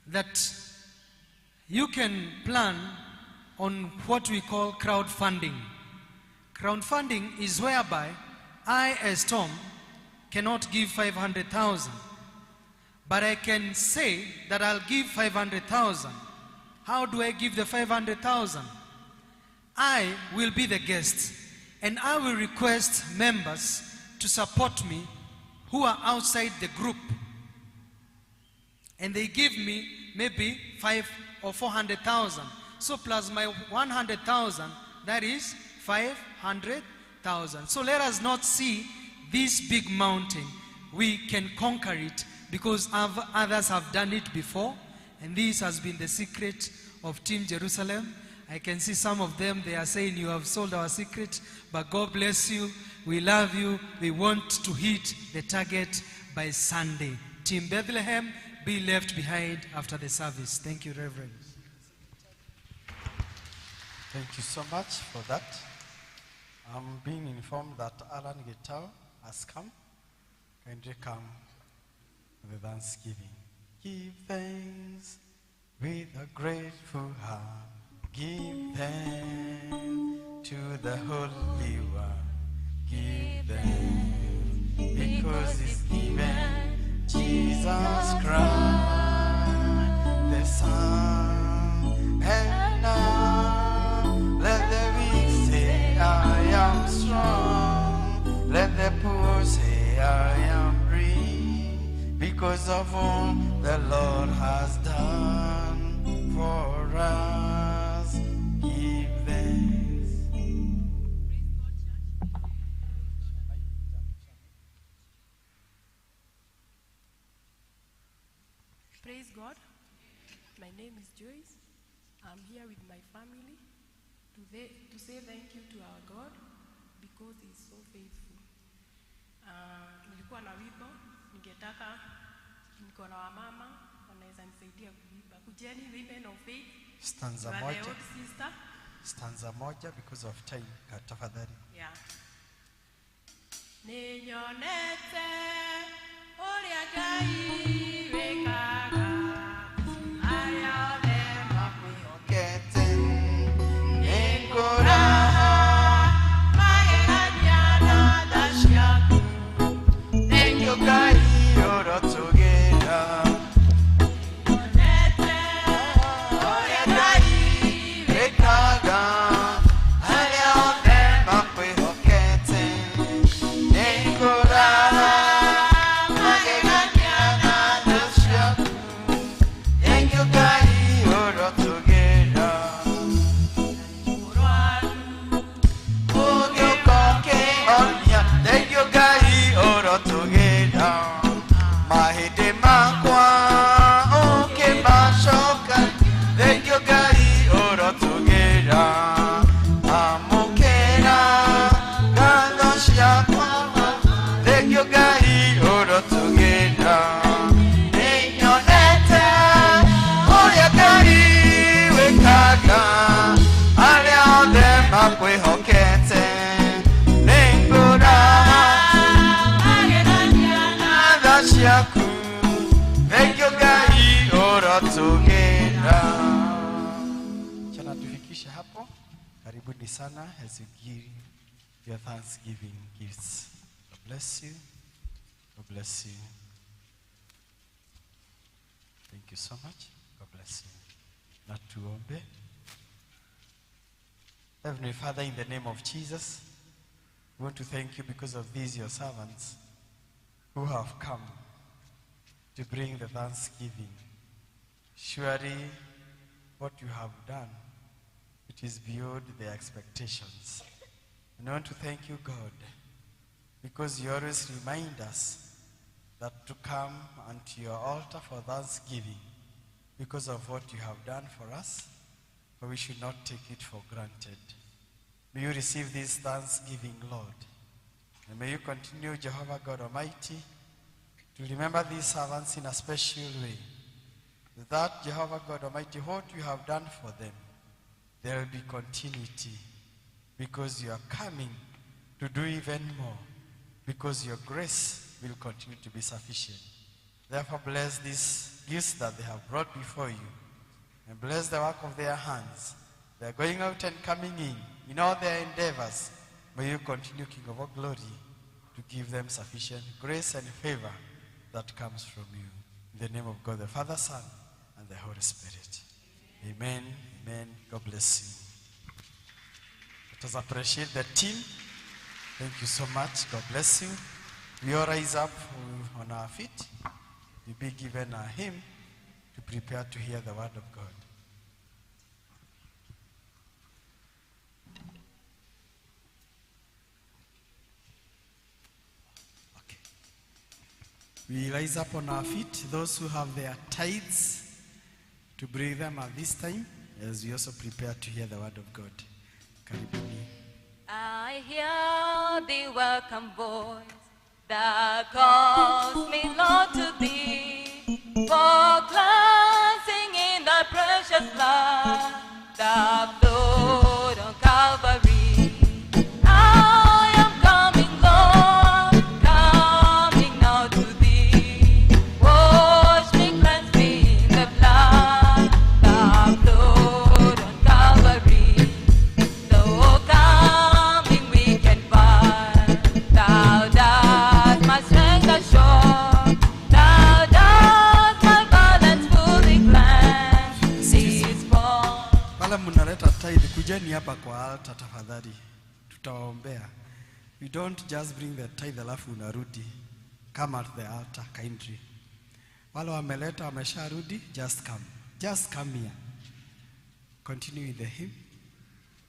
that you can plan on what we call crowdfunding. Crowdfunding is whereby I, as Tom, cannot give 500,000, but I can say that I'll give 500,000. How do I give the 500,000? I will be the guest, and I will request members to support me who are outside the group, and they give me maybe 500,000 or 400,000. So plus my 100,000, that is 500,000. So let us not see this big mountain. We can conquer it because others have done it before, and this has been the secret of Team Jerusalem. I can see some of them, they are saying you have sold our secret, but God bless you. We love you. We want to hit the target by Sunday. Team Bethlehem, be left behind after the service. Thank you, Reverend. Thank you so much for that. I'm being informed that Alan Gitao has come. Kindly come with the thanksgiving. Give thanks with a grateful heart. Give thanks to the Holy One. Give thanks because He's given Jesus Christ, the Son. And now let the weak say, I am strong. Let the poor say, I am rich, because of all the Lord has done for us. Give thanks. Praise God. My name is Joyce. I'm here with my family to say thank you to our God because He is so faithful. Nilikuwa na wimbo, ningetaka niko na wamama wanaweza nisaidia kuimba. Kujeni women of faith. Stanza You are moja. the old sister. Stanza moja because of time. Tafadhali. Yeah. Ninyonete uria Ngai wekaga aya othe makwĩhokete nĩngũraha magegania na tha ciaku. Thank you, Ngai ũrotũgĩra. Ninyonete ũrĩa Ngai wekaga arĩa othe makwĩhokete nĩngũraha magegania na tha ciaku. Thank you, Ngai ũrotũgĩra. Mũrwaru ũgĩũka ũkĩhonia. Thank you, Ngai ũrotũgĩra. Mahĩndĩ makwa ũkĩmacoka. Thank you, Ngai ũrotũgĩra. Amũkĩra ngatho ciakwa. Thank you, Ngai ũrotũgĩra. Nĩnyonete ũrĩa Ngai wĩkaga arĩa othe makwĩhokete. Nĩngũraha magegania na tha ciaku. Thank you, Ngai ũrotũgĩra. Chana tufikishe hapo. Karibuni sana as you give your thanksgiving gifts. God bless you. God bless you. Thank you so much. God bless you. Na tuombe. Heavenly Father, in the name of Jesus, we want to thank you because of these your servants who have come to bring the thanksgiving. Surely what you have done, it is beyond their expectations. And I want to thank you, God, because you always remind us that to come unto your altar for thanksgiving because of what you have done for us, but we should not take it for granted. May you receive this thanksgiving, Lord. And may you continue, Jehovah God Almighty, to remember these servants in a special way. That, Jehovah God Almighty, what you have done for them, there will be continuity because you are coming to do even more, because your grace will continue to be sufficient. Therefore, bless these gifts that they have brought before you, and bless the work of their hands. They are going out and coming in all their endeavors. May you continue, King of all glory, to give them sufficient grace and favor that comes from you. In the name of God, the Father, Son, and the Holy Spirit. Amen. Amen. God bless you. Let us appreciate the team. Thank you so much. God bless you. We all rise up on our feet. We'll be given a hymn to prepare to hear the word of God. Okay. We rise up on our feet. Those who have their tithes, to bring them at this time, as we also prepare to hear the word of God. Karibuni. I hear the welcome voice that calls me, Lord, to thee, for cleansing in the precious blood that flowed on Calvary. I am coming, Lord, coming now to thee. Wash me, cleanse me in the blood that flowed on Calvary. So coming we can find, thou dost my strength assure, thou dost my balance fully cleanse. This born. Wale mnaleta tithe, kujeni hapa kwa altar tafadhali. Tutawaombea. We don't just bring the tithe alafu unarudi. Come at the altar kindly. Wale wameleta wamesharudi, just come. Just come here. Continue with the hymn.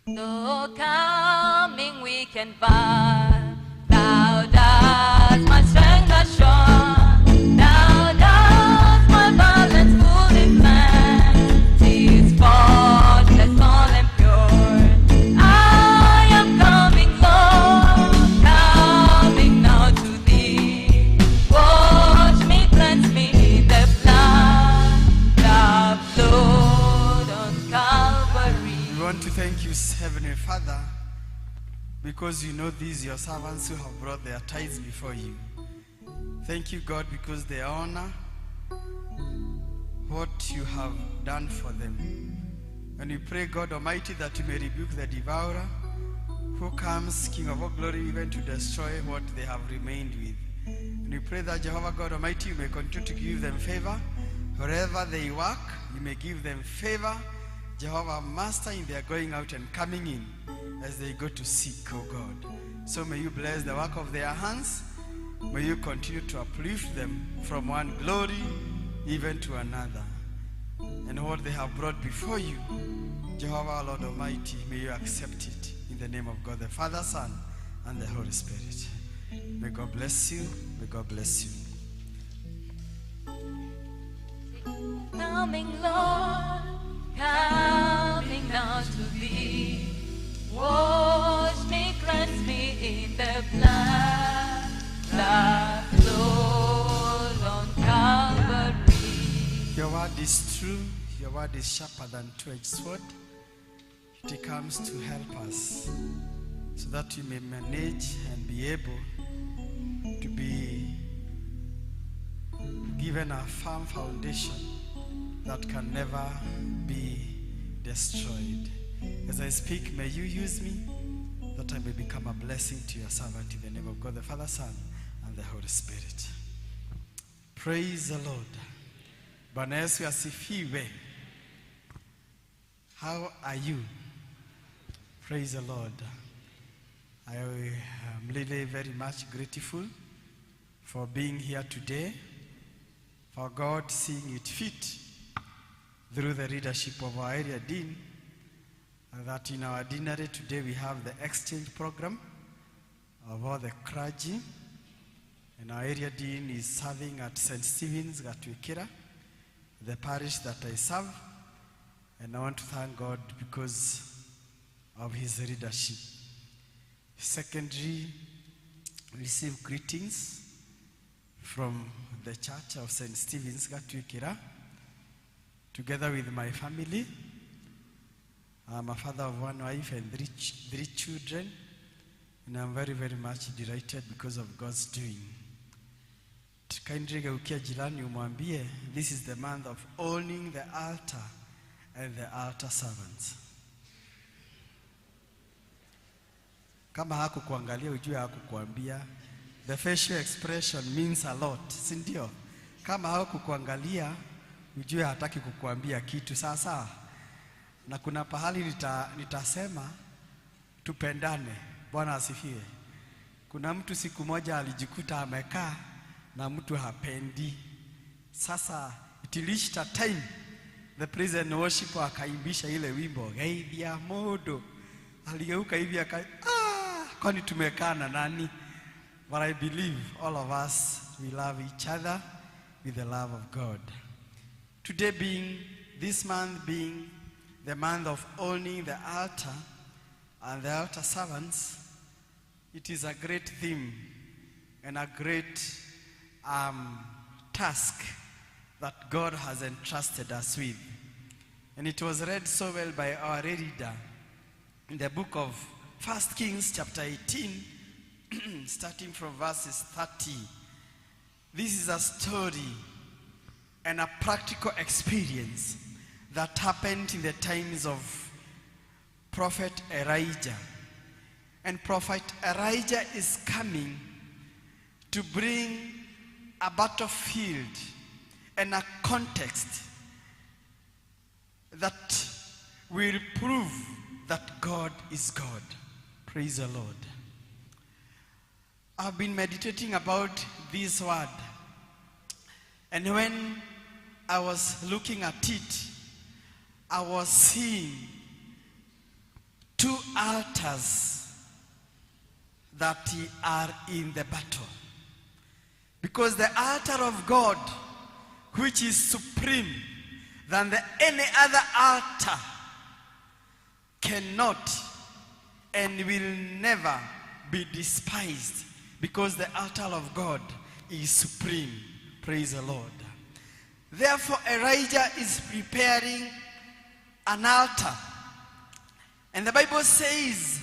So coming we can find, thou dost my strength assure, thou dost my balance fully cleanse. This faultless, all and pure. I am coming, Lord, coming now to thee. Wash me, cleanse me in the blood that flowed on Calvary. We want to thank you, Heavenly Father, because you know these your servants who have brought their tithes before you. Thank you, God, because they honor what you have done for them. And we pray, God Almighty, that you may rebuke the devourer who comes, King of all glory, even to destroy what they have remained with. And we pray that, Jehovah God Almighty, you may continue to give them favor. Wherever they work, you may give them favor. Jehovah Master, in their going out and coming in as they go to seek, oh God. So may you bless the work of their hands. May you continue to uplift them from one glory even to another. And what they have brought before you, Jehovah Lord Almighty, may you accept it in the name of God, the Father, Son, and the Holy Spirit. May God bless you. May God bless you. Coming, Lord, coming now to thee. Wash me, cleanse me in the blood that flowed on Calvary. Your word is true. Your word is sharper than two-edged sword. It comes to help us so that we may manage and be able to be given a firm foundation that can never be destroyed. As I speak, may you use me that I may become a blessing to your servant in the name of God, the Father, Son, and the Holy Spirit. Praise the Lord. Bwana Yesu asifiwe. How are you? Praise the Lord. I am really very much grateful for being here today for God seeing it fit through the leadership of our area dean that in our deanery today we have the exchange program of all the clergy, and our area dean is serving at St. Stephen's, Gatwikira, the parish that I serve, and I want to thank God because of his leadership. Secondly, receive greetings from the Church of St. Stephen's, Gatwikira, together with my family. I'm a father of one wife and three children, and I'm very, very much delighted because of God's doing. Kindly geukia jirani umwambie, this is the month of owning the altar and the altar servants. Kama hakukuangalia ujue hakukuambia. The facial expression means a lot, si ndio? Kama hakukuangalia ujue hataki kukuambia kitu. Sasa na kuna pahali nitasema tupendane. Bwana asifiwe. Kuna mtu siku moja alijikuta amekaa na mtu hapendi. Sasa it reached a time the praise and worship akaimbisha ile wimbo Gaidia Modo. Aligeuka hivi kwani tumekaa na nani? But I believe all of us, we love each other with the love of God. Today being, this month being the month of owning the altar and the altar servants, it is a great theme and a great task that God has entrusted us with. And it was read so well by our reader in the book of 1 Kings chapter 18, starting from verses 30. This is a story and a practical experience that happened in the times of Prophet Elijah. And Prophet Elijah is coming to bring a battlefield and a context that will prove that God is God. Praise the Lord. I've been meditating about this word, and when I was looking at it, I was seeing two altars that are in the battle. Because the altar of God, which is supreme than any other altar, cannot and will never be despised, because the altar of God is supreme. Praise the Lord. Therefore, Elijah is preparing an altar. And the Bible says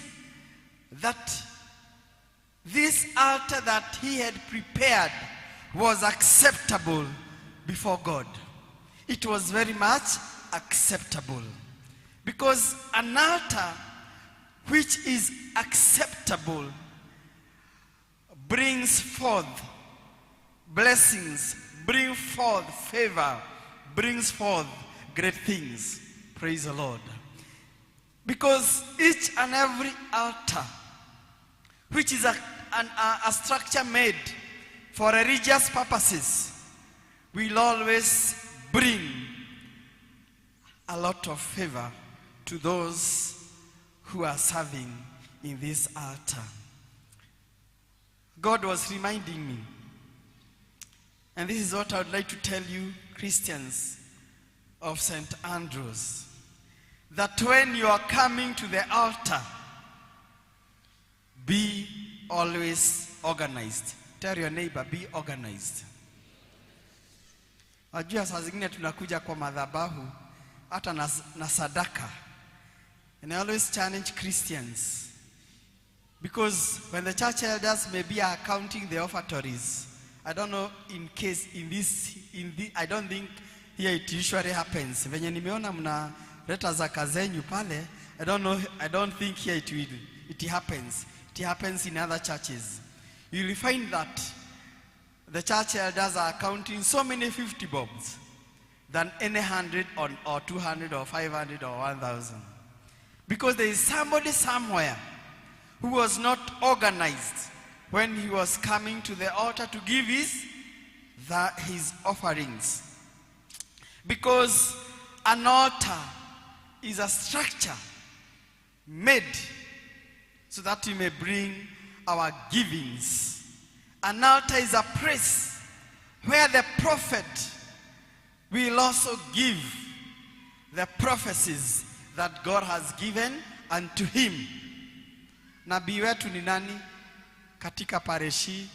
that this altar that he had prepared was acceptable before God. It was very much acceptable. Because an altar which is acceptable brings forth blessings, brings forth favor, brings forth great things. Praise the Lord. Because each and every altar, which is a structure made for religious purposes, will always bring a lot of favor to those who are serving in this altar. God was reminding me, and this is what I would like to tell you, Christians of St. Andrews, that when you are coming to the altar, be always organized. Tell your neighbor, be organized. Wajua saa zingine tunakuja kwa madhabahu hata na sadaka. And I always challenge Christians, because when the church elders maybe are counting the offertories, I don't know in case in this I don't think here it usually happens. Venye nimeona mna leta zaka zenyu pale, I don't think here it happens. It happens in other churches. You will find that the church elders are counting so many 50 bobs than any 100 or 200 or 500 or 1,000. Because there is somebody somewhere who was not organized when he was coming to the altar to give his his offerings. Because an altar is a structure made so that we may bring our givings. An altar is a place where the prophet will also give the prophecies that God has given unto him. Nabii wetu ni nani katika pareshi?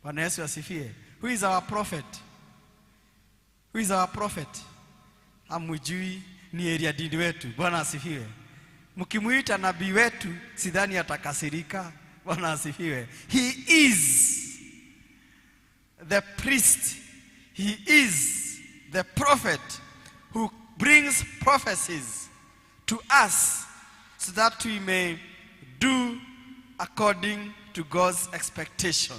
Bwana Yesu asifiwe. Who is our prophet? Who is our prophet? Hamujui, ni Eliadini wetu. Bwana asifiwe. Mkimuita nabii wetu sidhani atakasirika. Bwana asifiwe. He is the priest. He is the prophet who brings prophecies to us so that we may do according to God's expectation.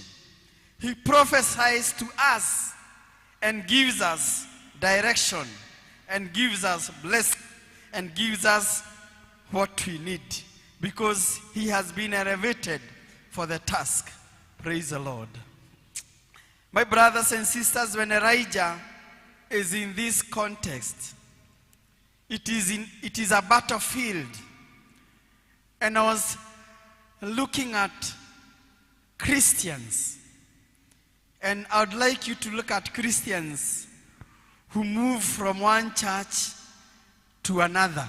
He prophesies to us and gives us direction and gives us blessing and gives us what we need because he has been elevated for the task. Praise the Lord. My brothers and sisters, when Elijah is in this context, it is a battlefield. And I was looking at Christians, and I would like you to look at Christians who move from one church to another.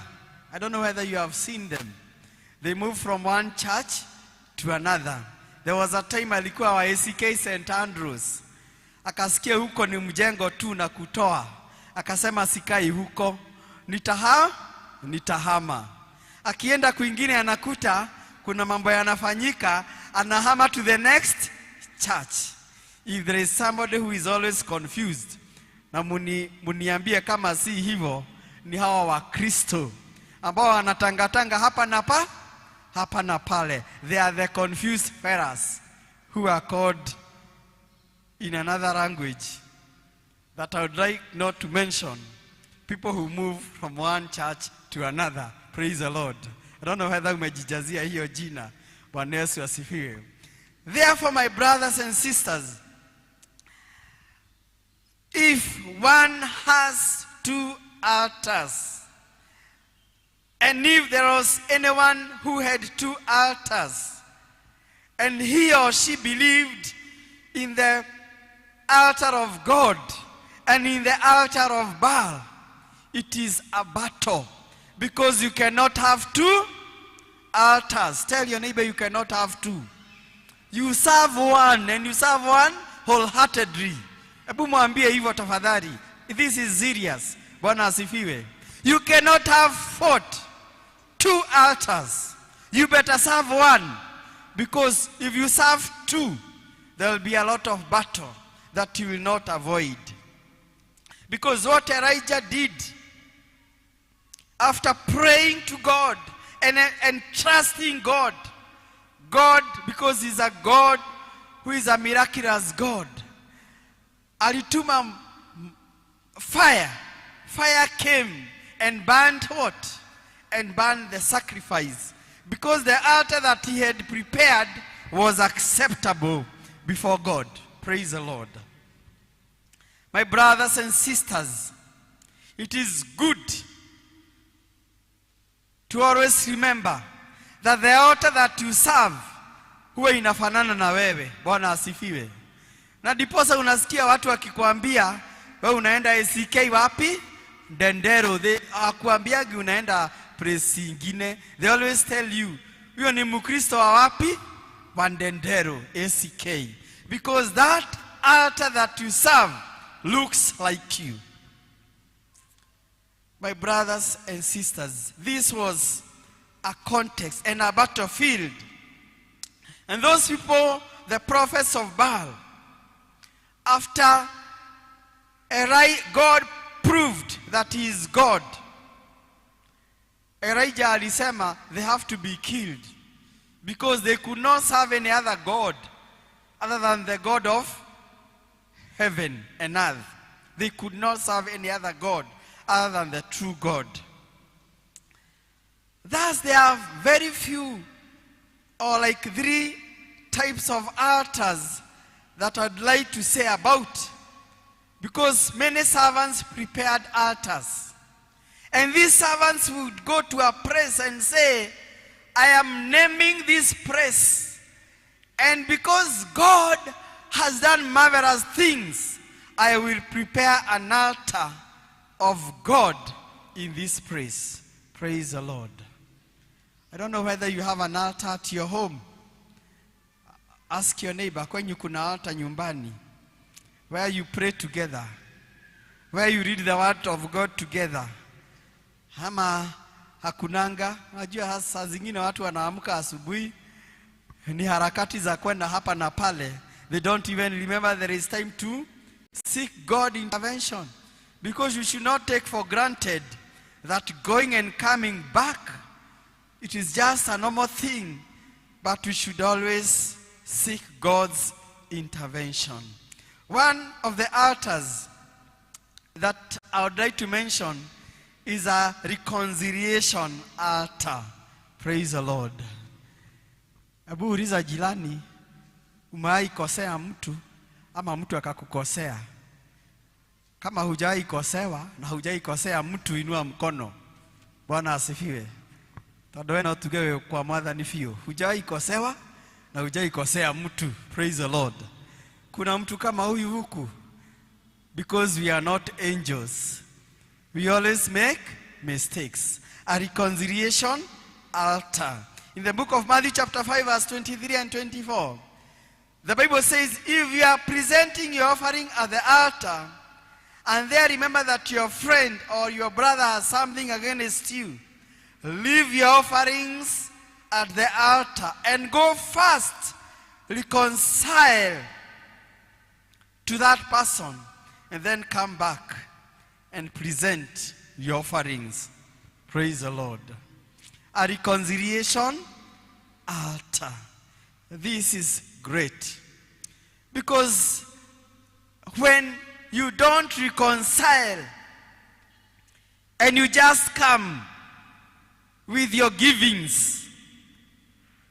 I don't know whether you have seen them. They move from one church to another. There was a time alikuwa wa ACK St. Andrews. Akasikia huko ni mjengo tu na kutoa. Akasema sikai huko. Nitahama. Akienda kwingine anakuta kuna mambo yanafanyika, anahama to the next church. If there is somebody who is always confused, na muniambie kama si hivyo, ni hawa wa Kristo ambao wanatangatanga hapa na pale. They are the confused fellas who are called in another language that I would like not to mention. People who move from one church to another. Praise the Lord. I don't know whether umejijazia hiyo jina. Bwana Yesu asifiwe. Therefore, my brothers and sisters, if one has two altars, and if there was anyone who had two altars, and he or she believed in the altar of God and in the altar of Baal, it is a battle, because you cannot have two altars. Tell your neighbor you cannot have two. You serve one, and you serve one wholeheartedly. Ebu mwambie hivyo tafadhali. This is serious. Bwana asifiwe. You cannot have two altars. You better serve one, because if you serve two, there will be a lot of battle that you will not avoid. Because what Elijah did, after praying to God and trusting God, because he's a God who is a miraculous God, alituma fire. Fire came and burned what? And burned the sacrifice. Because the altar that he had prepared was acceptable before God. Praise the Lord. My brothers and sisters, it is good to always remember that the altar that you serve huwa inafanana na wewe. Bwana asifiwe. Na diposa unasikia watu wakikwambia wewe unaenda ACK wapi? Dendero. They akuambiagi unaenda place nyingine. They always tell you, huyo ni Mkristo wa wapi? Wa Dendero, ACK. Because that altar that you serve looks like you. My brothers and sisters, this was a context and a battlefield. And those people, the prophets of Baal, after God proved that he is God, Elijah alisema they have to be killed, because they could not serve any other God other than the God of heaven and earth. They could not serve any other God other than the true God. Thus, there are very few, or like 3 types of altars that I'd like to say about because many servants prepared altars. And these servants would go to a place and say, I am naming this place. And because God has done marvelous things, I will prepare an altar of God in this place. Praise the Lord. I don't know whether you have an altar at your home. Ask your neighbor, kwenye kuna altar nyumbani, where you pray together, where you read the word of God together. Ama hakunanga, unajua saa zingine watu wanaamka asubuhi ni harakati za kwenda hapa na pale. They don't even remember there is time to seek God intervention. Because you should not take for granted that going and coming back, it is just a normal thing, but we should always seek God's intervention. One of the altars that I would like to mention is a reconciliation altar. Praise the Lord. Abu uliza jirani, umewahi kosea mtu ama mtu akakukosea? Kama hujawahi kosewa na hujawahi kosea mtu, inua mkono. Bwana asifiwe. Tadwe na tugewe kwa mwathani fio. Hujawahi kosewa na hujawahi kosea mtu. Praise the Lord. Kuna mtu kama huyu huku? Because we are not angels. We always make mistakes. A reconciliation altar. In the book of Matthew chapter 5 verse 23 and 24, the Bible says, if you are presenting your offering at the altar, and there remember that your friend or your brother has something against you, leave your offerings at the altar and go first, reconcile to that person, and then come back and present your offerings. Praise the Lord. A reconciliation altar. This is great. Because when you don't reconcile and you just come with your givings,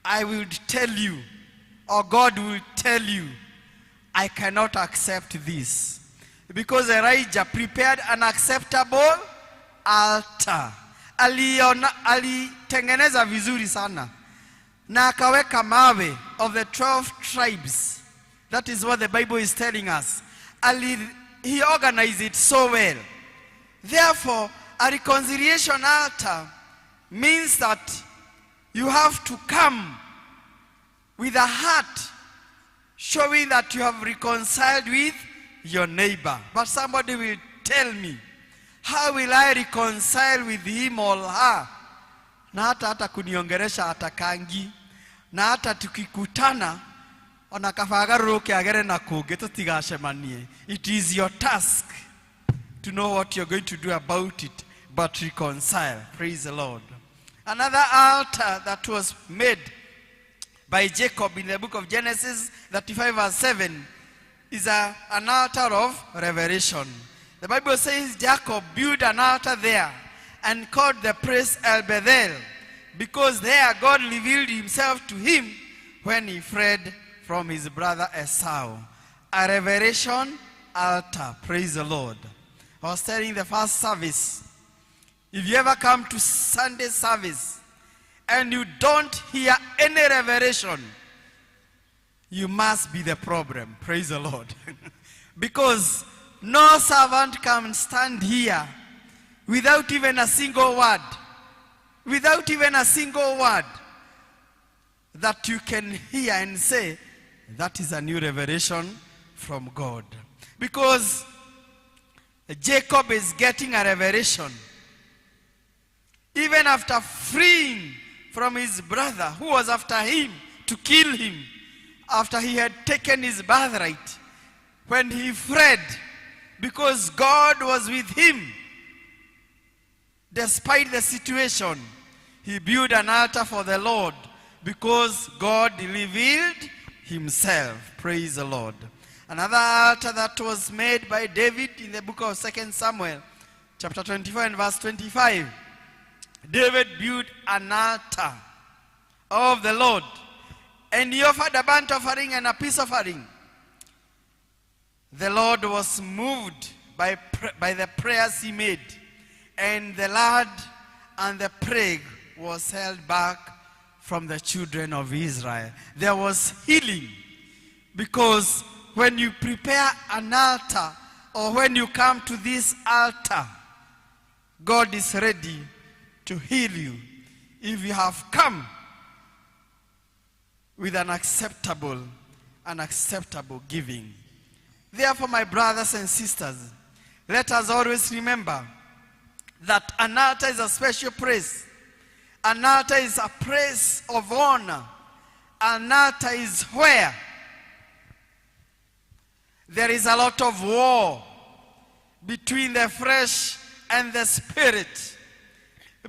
I will tell you, or God will tell you, I cannot accept this. Because Elijah prepared an acceptable altar. Alitengeneza vizuri sana. Na akaweka mawe of the 12 tribes. That is what the Bible is telling us. He organized it so well. Therefore, a reconciliation altar means that you have to come with a heart showing that you have reconciled with your neighbor. But somebody will tell me, how will I reconcile with him or her? Na hata kuniongeresha atakangi. Na hata tukikutana onakafagaruke agere na kuge tutigashemanie. It is your task to know what you're going to do about it, but reconcile. Praise the Lord. Another altar that was made by Jacob in the book of Genesis 35 verse 7 is an altar of revelation. The Bible says Jacob built an altar there and called the place El Bethel, because there God revealed himself to him when he fled from his brother Esau. A revelation altar. Praise the Lord. I was telling the first service, if you ever come to Sunday service and you don't hear any revelation, you must be the problem. Praise the Lord. Because no servant can stand here without even a single word. Without even a single word that you can hear and say, that is a new revelation from God. Because Jacob is getting a revelation. Even after freeing from his brother who was after him to kill him, after he had taken his birthright, when he fled, because God was with him, despite the situation, he built an altar for the Lord, because God revealed himself. Praise the Lord. Another altar that was made by David in the book of 2 Samuel, chapter 24 and verse 25. David built an altar of the Lord, and he offered a burnt offering and a peace offering. the Lord was moved by the prayers he made, and the lad and the plague was held back from the children of Israel. There was healing, because when you prepare an altar, or when you come to this altar, God is ready to heal you if you have come with an acceptable giving. Therefore, my brothers and sisters, let us always remember that an altar is a special place. An altar is a place of honor. An altar is where there is a lot of war between the flesh and the spirit.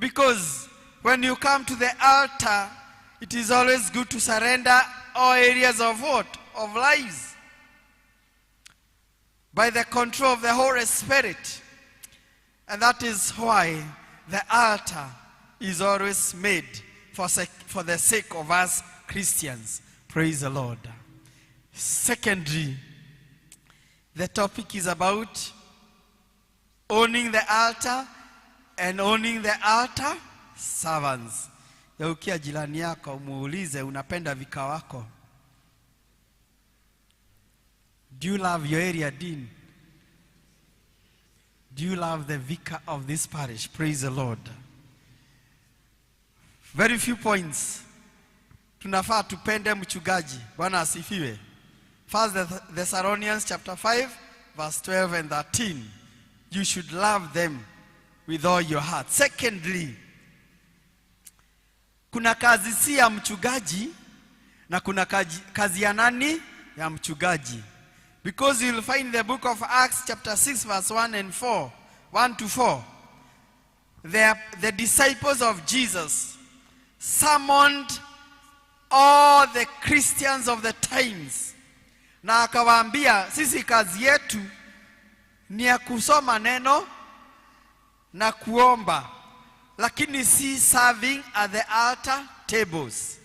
Because when you come to the altar, it is always good to surrender all areas of what? Of lives. By the control of the Holy Spirit. And that is why the altar is always made for the sake of us Christians. Praise the Lord. Secondly, the topic is about owning the altar and owning the altar servants. Yaukia jirani yako muulize, unapenda vika wako? Do you love your area dean? Do you love the vicar of this parish? Praise the Lord. Very few points. Tunafaa tupende mchungaji. Bwana asifiwe. First Thessalonians chapter 5 verse 12 and 13. You should love them with all your heart. Secondly, kuna kazi si ya mchungaji na kuna kazi ya nani? Ya mchungaji. Because you'll find the book of Acts chapter 6 verse 1 to 4. The disciples of Jesus summoned all the Christians of the times. Na akawaambia, sisi kazi yetu ni ya kusoma neno na kuomba. Lakini si serving at the altar tables.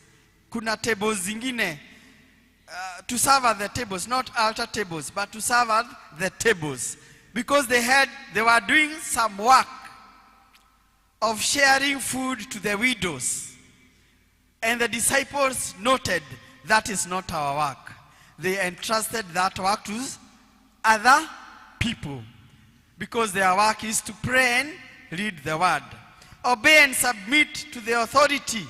Kuna tables zingine. To serve at the tables, not altar tables, but to serve at the tables. Because they were doing some work of sharing food to the widows. And the disciples noted that is not our work. They entrusted that work to other people. Because their work is to pray and read the word. Obey and submit to the authority.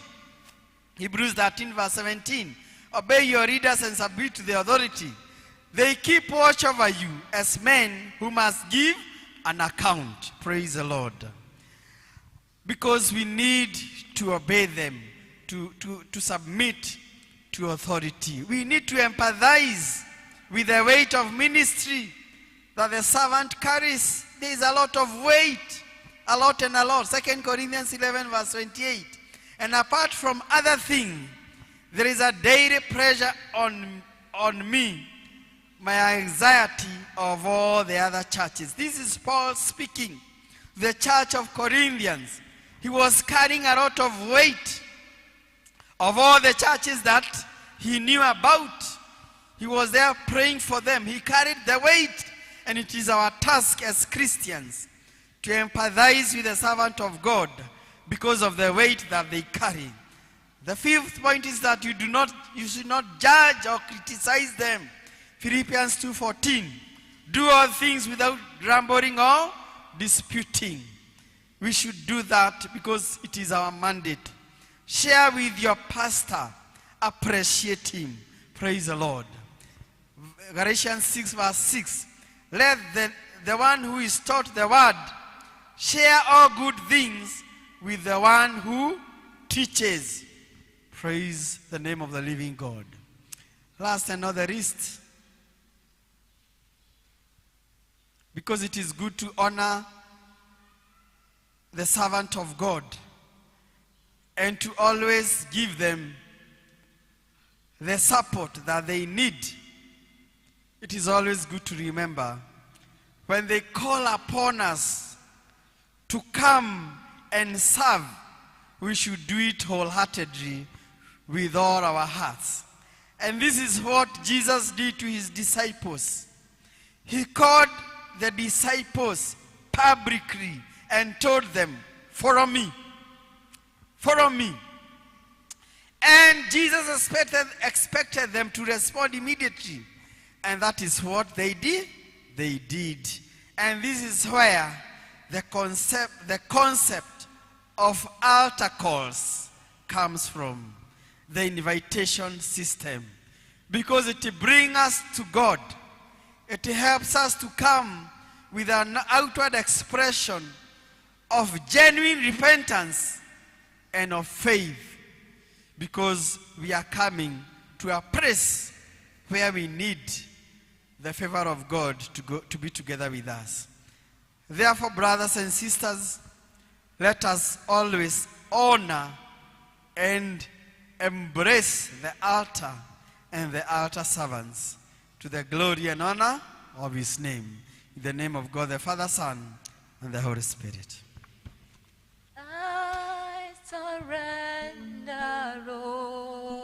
Hebrews 13 verse 17. Obey your leaders and submit to the authority. They keep watch over you as men who must give an account. Praise the Lord. Because we need to obey them, to submit to authority. We need to empathize with the weight of ministry that the servant carries. There is a lot of weight, a lot and a lot. 2 Corinthians 11 verse 28. And apart from other things, there is a daily pressure on me, my anxiety of all the other churches. This is Paul speaking, the church of Corinthians. He was carrying a lot of weight of all the churches that he knew about. He was there praying for them. He carried the weight, and it is our task as Christians to empathize with the servant of God because of the weight that they carry. The fifth point is that you should not judge or criticize them. Philippians 2:14. Do all things without grumbling or disputing. We should do that because it is our mandate. Share with your pastor. Appreciate him. Praise the Lord. Galatians 6 verse 6. Let the one who is taught the word share all good things with the one who teaches. Praise the name of the living God. Last and not the least, because it is good to honor the servant of God and to always give them the support that they need. It is always good to remember when they call upon us to come and serve, we should do it wholeheartedly with all our hearts. And this is what Jesus did to his disciples. he called the disciples publicly and told them, "Follow me. Follow me." And Jesus expected them to respond immediately. And that is what they did. They did. And this is where the concept of altar calls comes from. The invitation system. Because it brings us to God. It helps us to come with an outward expression of genuine repentance and of faith. Because we are coming to a place where we need the favor of God to be together with us. Therefore, brothers and sisters, let us always honor and embrace the altar and the altar servants to the glory and honor of his name. In the name of God, the Father, Son, and the Holy Spirit. I surrender all.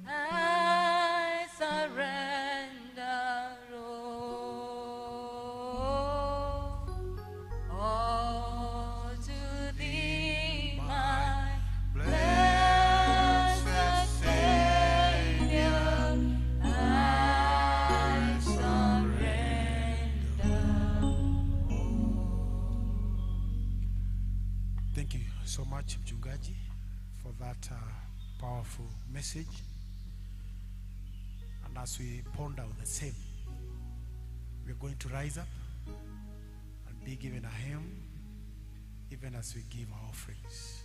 I surrender all to thee, my blessed Savior. I surrender. Thank you so much, Mchungaji, for that powerful message. And as we ponder on the same, we're going to rise up and be given a hymn, even as we give our offerings.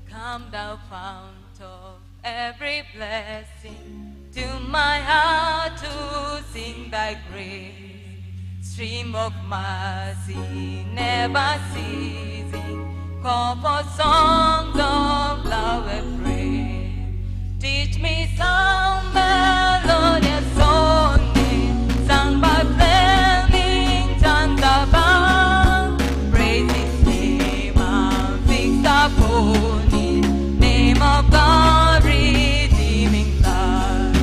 Come thou fount of every blessing, to my heart to sing thy grace. Stream of mercy never ceasing, call for songs of love and praise. Teach me some melodious songs, sung by flaming tongues above. Praise his name and fix upon his name of God, redeeming love.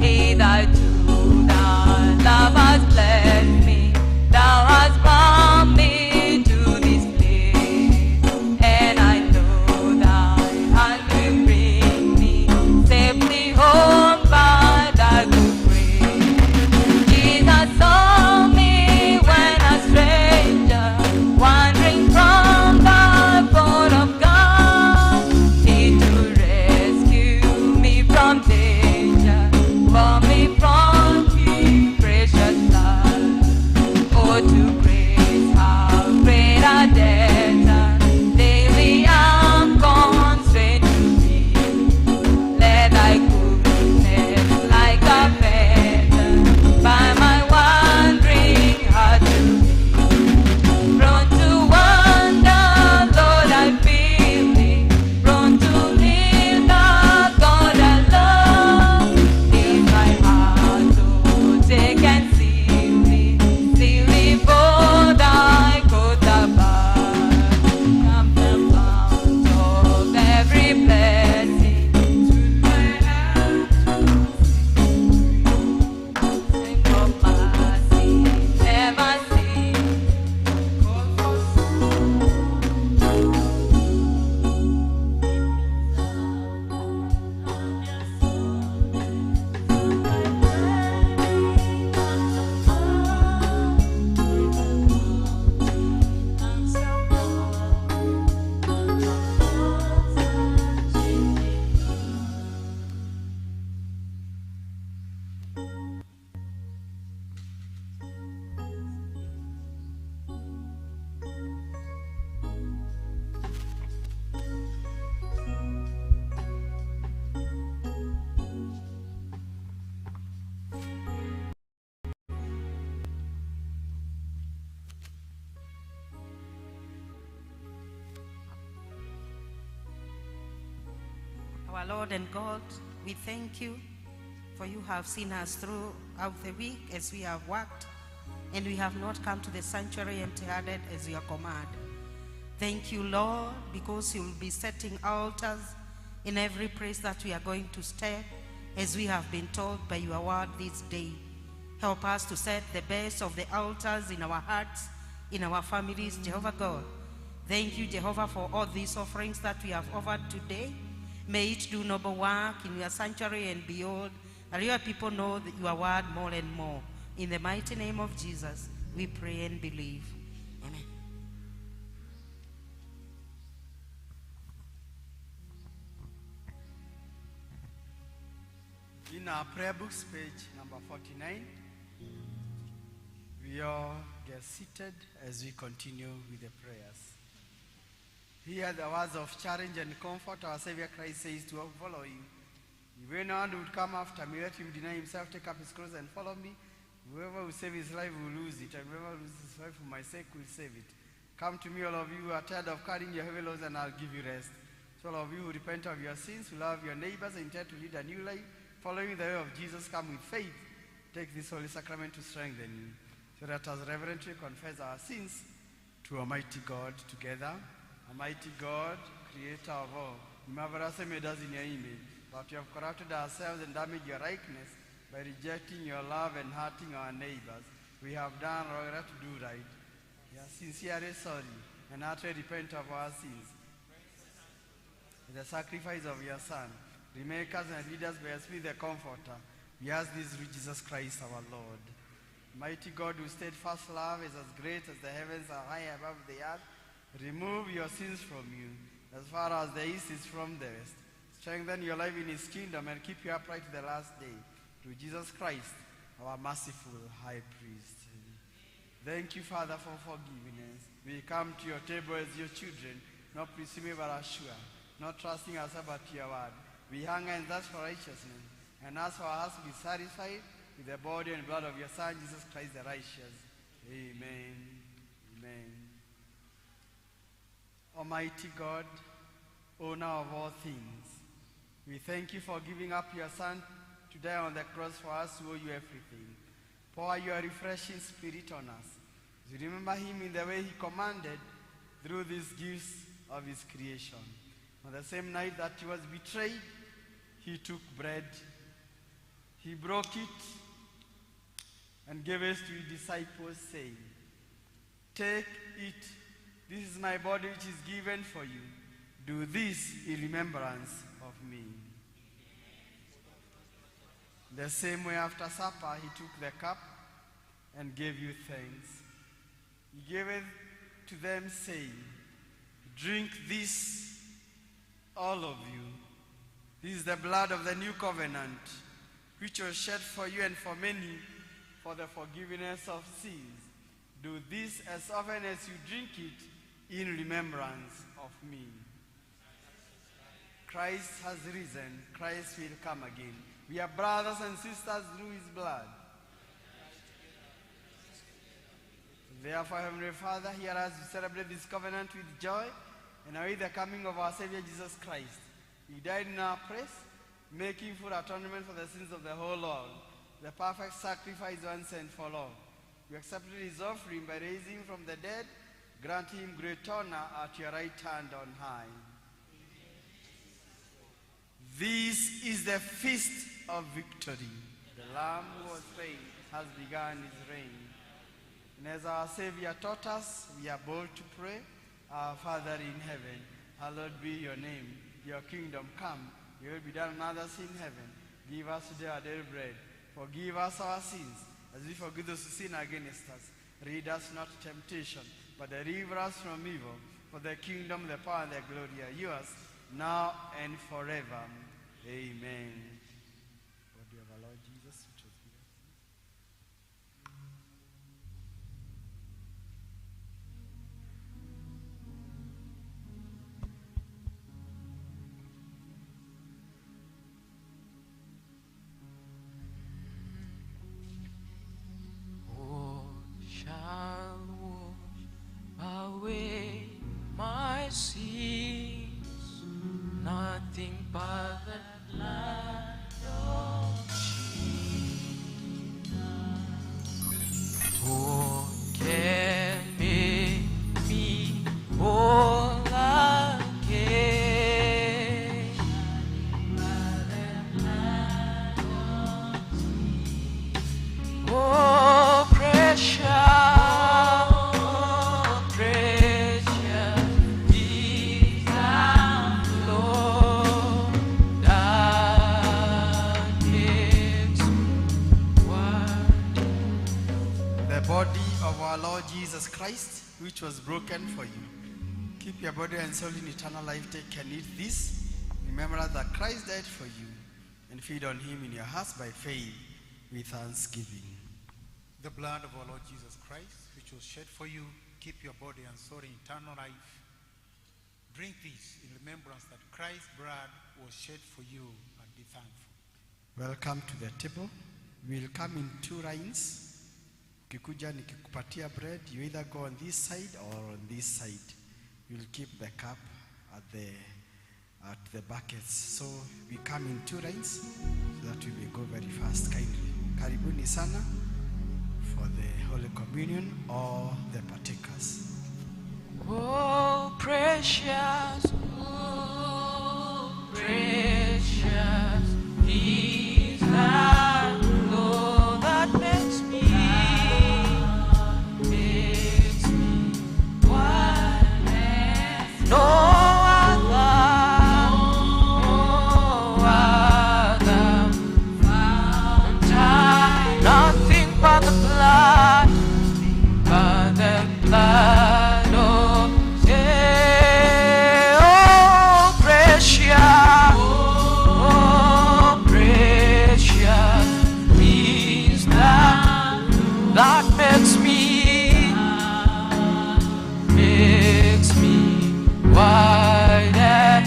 He that to thy love has blessed me, thou hast brought me to this place, and I know thy hand will bring me safely home by thy good grace. Jesus saw me when a stranger, wandering from the fold of God. He to rescue me from danger, for me from his precious blood. Oh, to grace, how great a debtor daily I'm constrained to be. Let thy goodness like a feather by my wandering heart to be. Prone to wander, Lord, I feel thee. Prone to leave the God I love. Leave my heart to take and seal thee for thy coat above. Come the fount of every blessing, to my heart sing of mercy, never cease. Call for Our Lord and God, we thank you for you have seen us throughout the week as we have worked, and we have not come to the sanctuary empty-handed as your command. Thank you, Lord, because you'll be setting altars in every place that we are going to step, as we have been told by your word this day. Help us to set the best of the altars in our hearts, in our families, Jehovah God. Thank you, Jehovah, for all these offerings that we have offered today. May it do noble work in your sanctuary and beyond, that your people know that your word more and more. In the mighty name of Jesus, we pray and believe. Amen. In our prayer books, page number 49, we all get seated as we continue with the prayers. Hear the words of challenge and comfort our Savior Christ says to follow him. If anyone would come after me, let him deny himself, take up his cross and follow me. Whoever will save his life will lose it, and whoever loses his life for my sake will save it. Come to me, all of you who are tired of carrying your heavy loads, and I'll give you rest. So all of you who repent of your sins, who love your neighbors, and intend to lead a new life, following the way of Jesus, come with faith. Take this holy sacrament to strengthen you, so that as reverently confess our sins to Almighty God together. Almighty God, creator of all, you marvelously made us in your image, but you have corrupted ourselves and damaged your likeness by rejecting your love and hurting our neighbors. We have done wrong to do right. We are sincerely sorry and heartily repent of our sins. With the sacrifice of your Son, remake us and lead us by your Spirit the Comforter. We ask this through Jesus Christ our Lord. Mighty God, whose steadfast love is as great as the heavens are high above the earth, remove your sins from you as far as the east is from the west. Strengthen your life in his kingdom and keep you upright to the last day. Through Jesus Christ, our merciful high priest. Thank you, Father, for forgiveness. We come to your table as your children, not presuming but assured, not trusting ourselves but your word. We hunger and thirst for righteousness, and ask for our hearts to be satisfied with the body and blood of your Son, Jesus Christ the righteous. Amen. Amen. Almighty God, owner of all things, we thank you for giving up your Son to die on the cross for us who owe you everything. Pour your refreshing Spirit on us. We remember him in the way he commanded through these gifts of his creation. On the same night that he was betrayed, he took bread, he broke it, and gave it to his disciples, saying, "Take it. This is my body which is given for you. Do this in remembrance of me." The same way after supper, he took the cup and gave you thanks. He gave it to them, saying, "Drink this, all of you. This is the blood of the new covenant, which was shed for you and for many for the forgiveness of sins. Do this as often as you drink it in remembrance of me." Christ has risen. Christ will come again. We are brothers and sisters through his blood. Therefore, Heavenly Father, hear us to celebrate this covenant with joy and await the coming of our Savior Jesus Christ. He died in our place, making full atonement for the sins of the whole world, the perfect sacrifice once and for all. We accepted his offering by raising him from the dead. Grant him great honor at your right hand on high. This is the feast of victory. The Lamb who was slain has begun his reign. And as our Savior taught us, we are bold to pray, "Our Father in heaven, hallowed be your name. Your kingdom come. Your will be done on others in heaven. Give us today our daily bread. Forgive us our sins, as we forgive those who sin against us. Lead us not to temptation, but deliver us from evil. For the kingdom, the power, and the glory are yours, now and forever. Amen." Body of our Lord Jesus, which was given. Shall wash away my sins, nothing but the blood Jesus Christ, which was broken for you. Keep your body and soul in eternal life. Take and eat this. Remember that Christ died for you, and feed on him in your hearts by faith with thanksgiving. The blood of our Lord Jesus Christ, which was shed for you, keep your body and soul in eternal life. Drink this in remembrance that Christ's blood was shed for you, and be thankful. Welcome to the table. We'll come in 2 lines. Kikuja nikikupatia bread, you either go on this side or on this side. You'll keep the cup at the buckets. So we come in 2 lines so that we may go very fast kindly. Karibuni sana for the Holy Communion or the partakers. Oh, precious, is that Lord that makes me wild as no other fountain, nothing but the blood, that makes me white and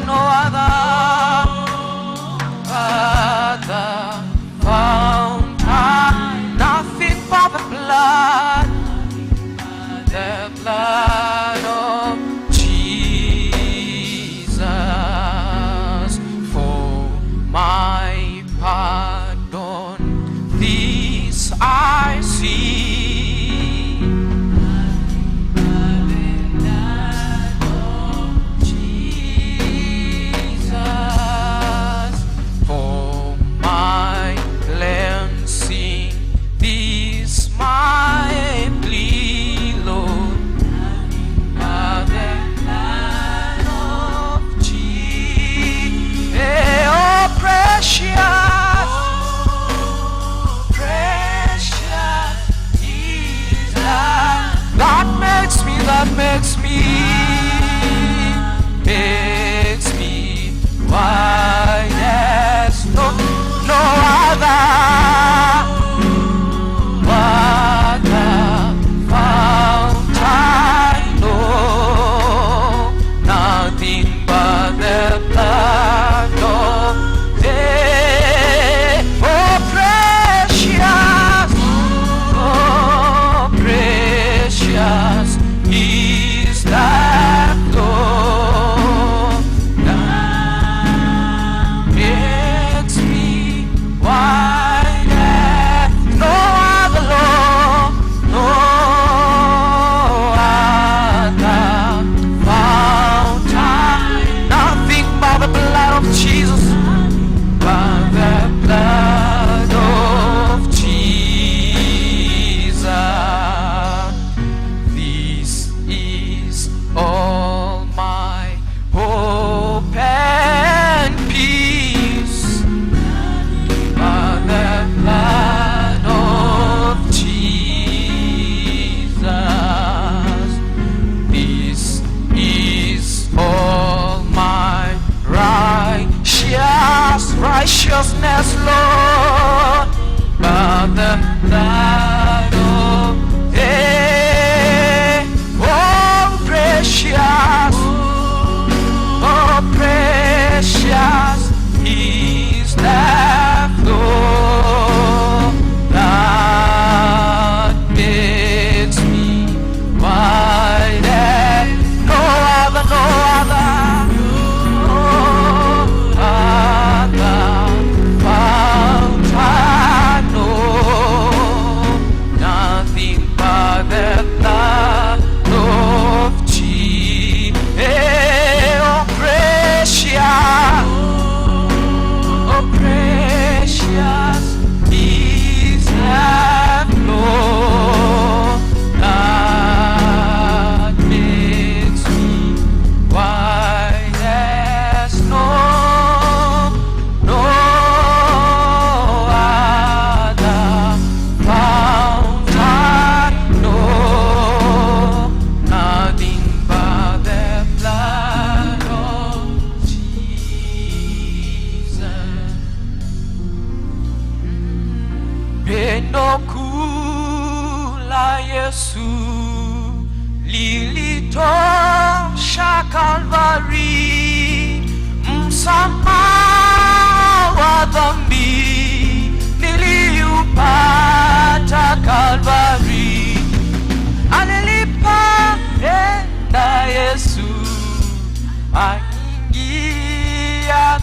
no other fountain, nothing but the blood of Jesus for my pardon. This I see. Jesus for my cleansing. This my plea, Lord. The blood of Jesus. Oh, precious. That makes me white as no other fountain, no, nothing but the blood of day. Oh, precious is that Lord that makes me white as no other Lord, no other fountain, nothing but the blood of Jesus, but the blood of Jesus. All my hope and peace by the blood of Jesus. This is all my righteousness, Lord, by the blood of precious is that Lord that makes me white as no other fountain, no, Yesu lilitosha Kalvari, msamaha wa dhambi niliupata Kalvari. Alilipa penda Yesu, aingia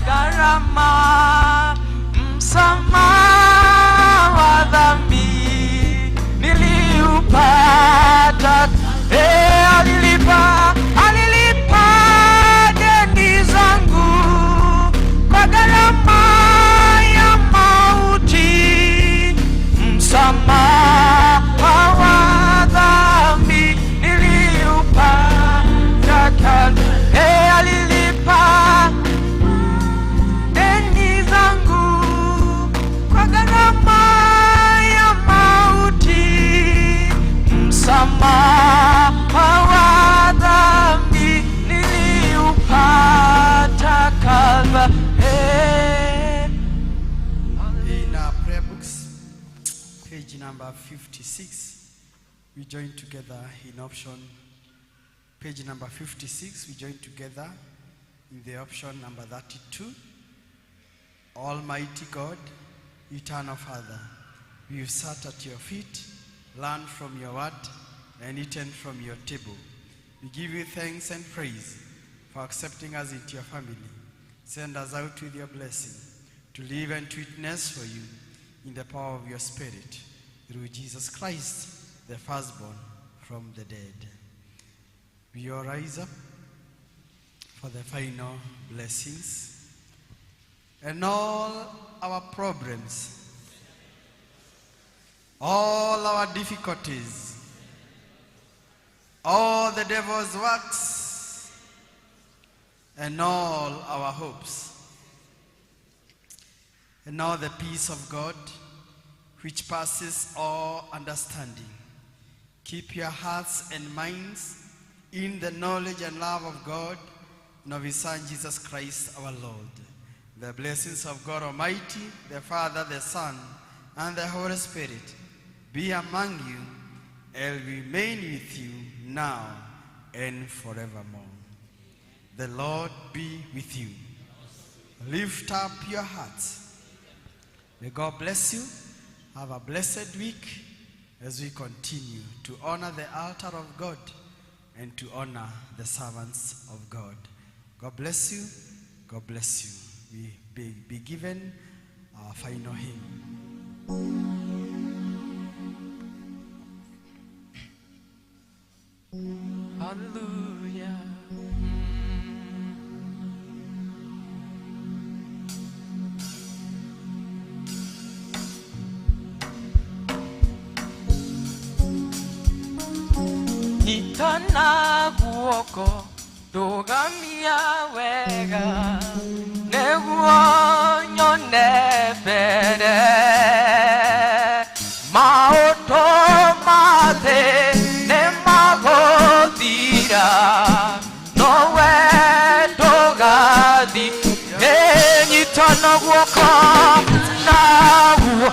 gharama, msamaha wa dhambi niliupata. Alilipa deni zangu kwa gharama ya mauti, msamaha wa dhambi niliupata. Alilipa deni zangu kwa gharama ya mauti, msamaha wa dhambi niliupata Kalvari. In our prayer books, page number 56, we join together in option. Page number 56, we join together in the option number 32. Almighty God, eternal Father, we have sat at your feet, learned from your word, and eaten from your table. We give you thanks and praise for accepting us into your family. Send us out with your blessing to live and to witness for you in the power of your Spirit, through Jesus Christ, the firstborn from the dead. We all rise up for the final blessings. And all our problems, all our difficulties, all the devil's works, and all our hopes, and all the peace of God, which passes all understanding, keep your hearts and minds in the knowledge and love of God and of his Son, Jesus Christ our Lord. The blessings of God Almighty, the Father, the Son, and the Holy Spirit be among you and remain with you now and forevermore. The Lord be with you. Lift up your hearts. May God bless you. Have a blessed week as we continue to honor the altar of God and to honor the servants of God. God bless you. God bless you. We be given our final hymn. Hallelujah. Nitana guoko dogamia wega neguo nyone bere maoto mate ne magodira nowe dogadi nitana guoko na guo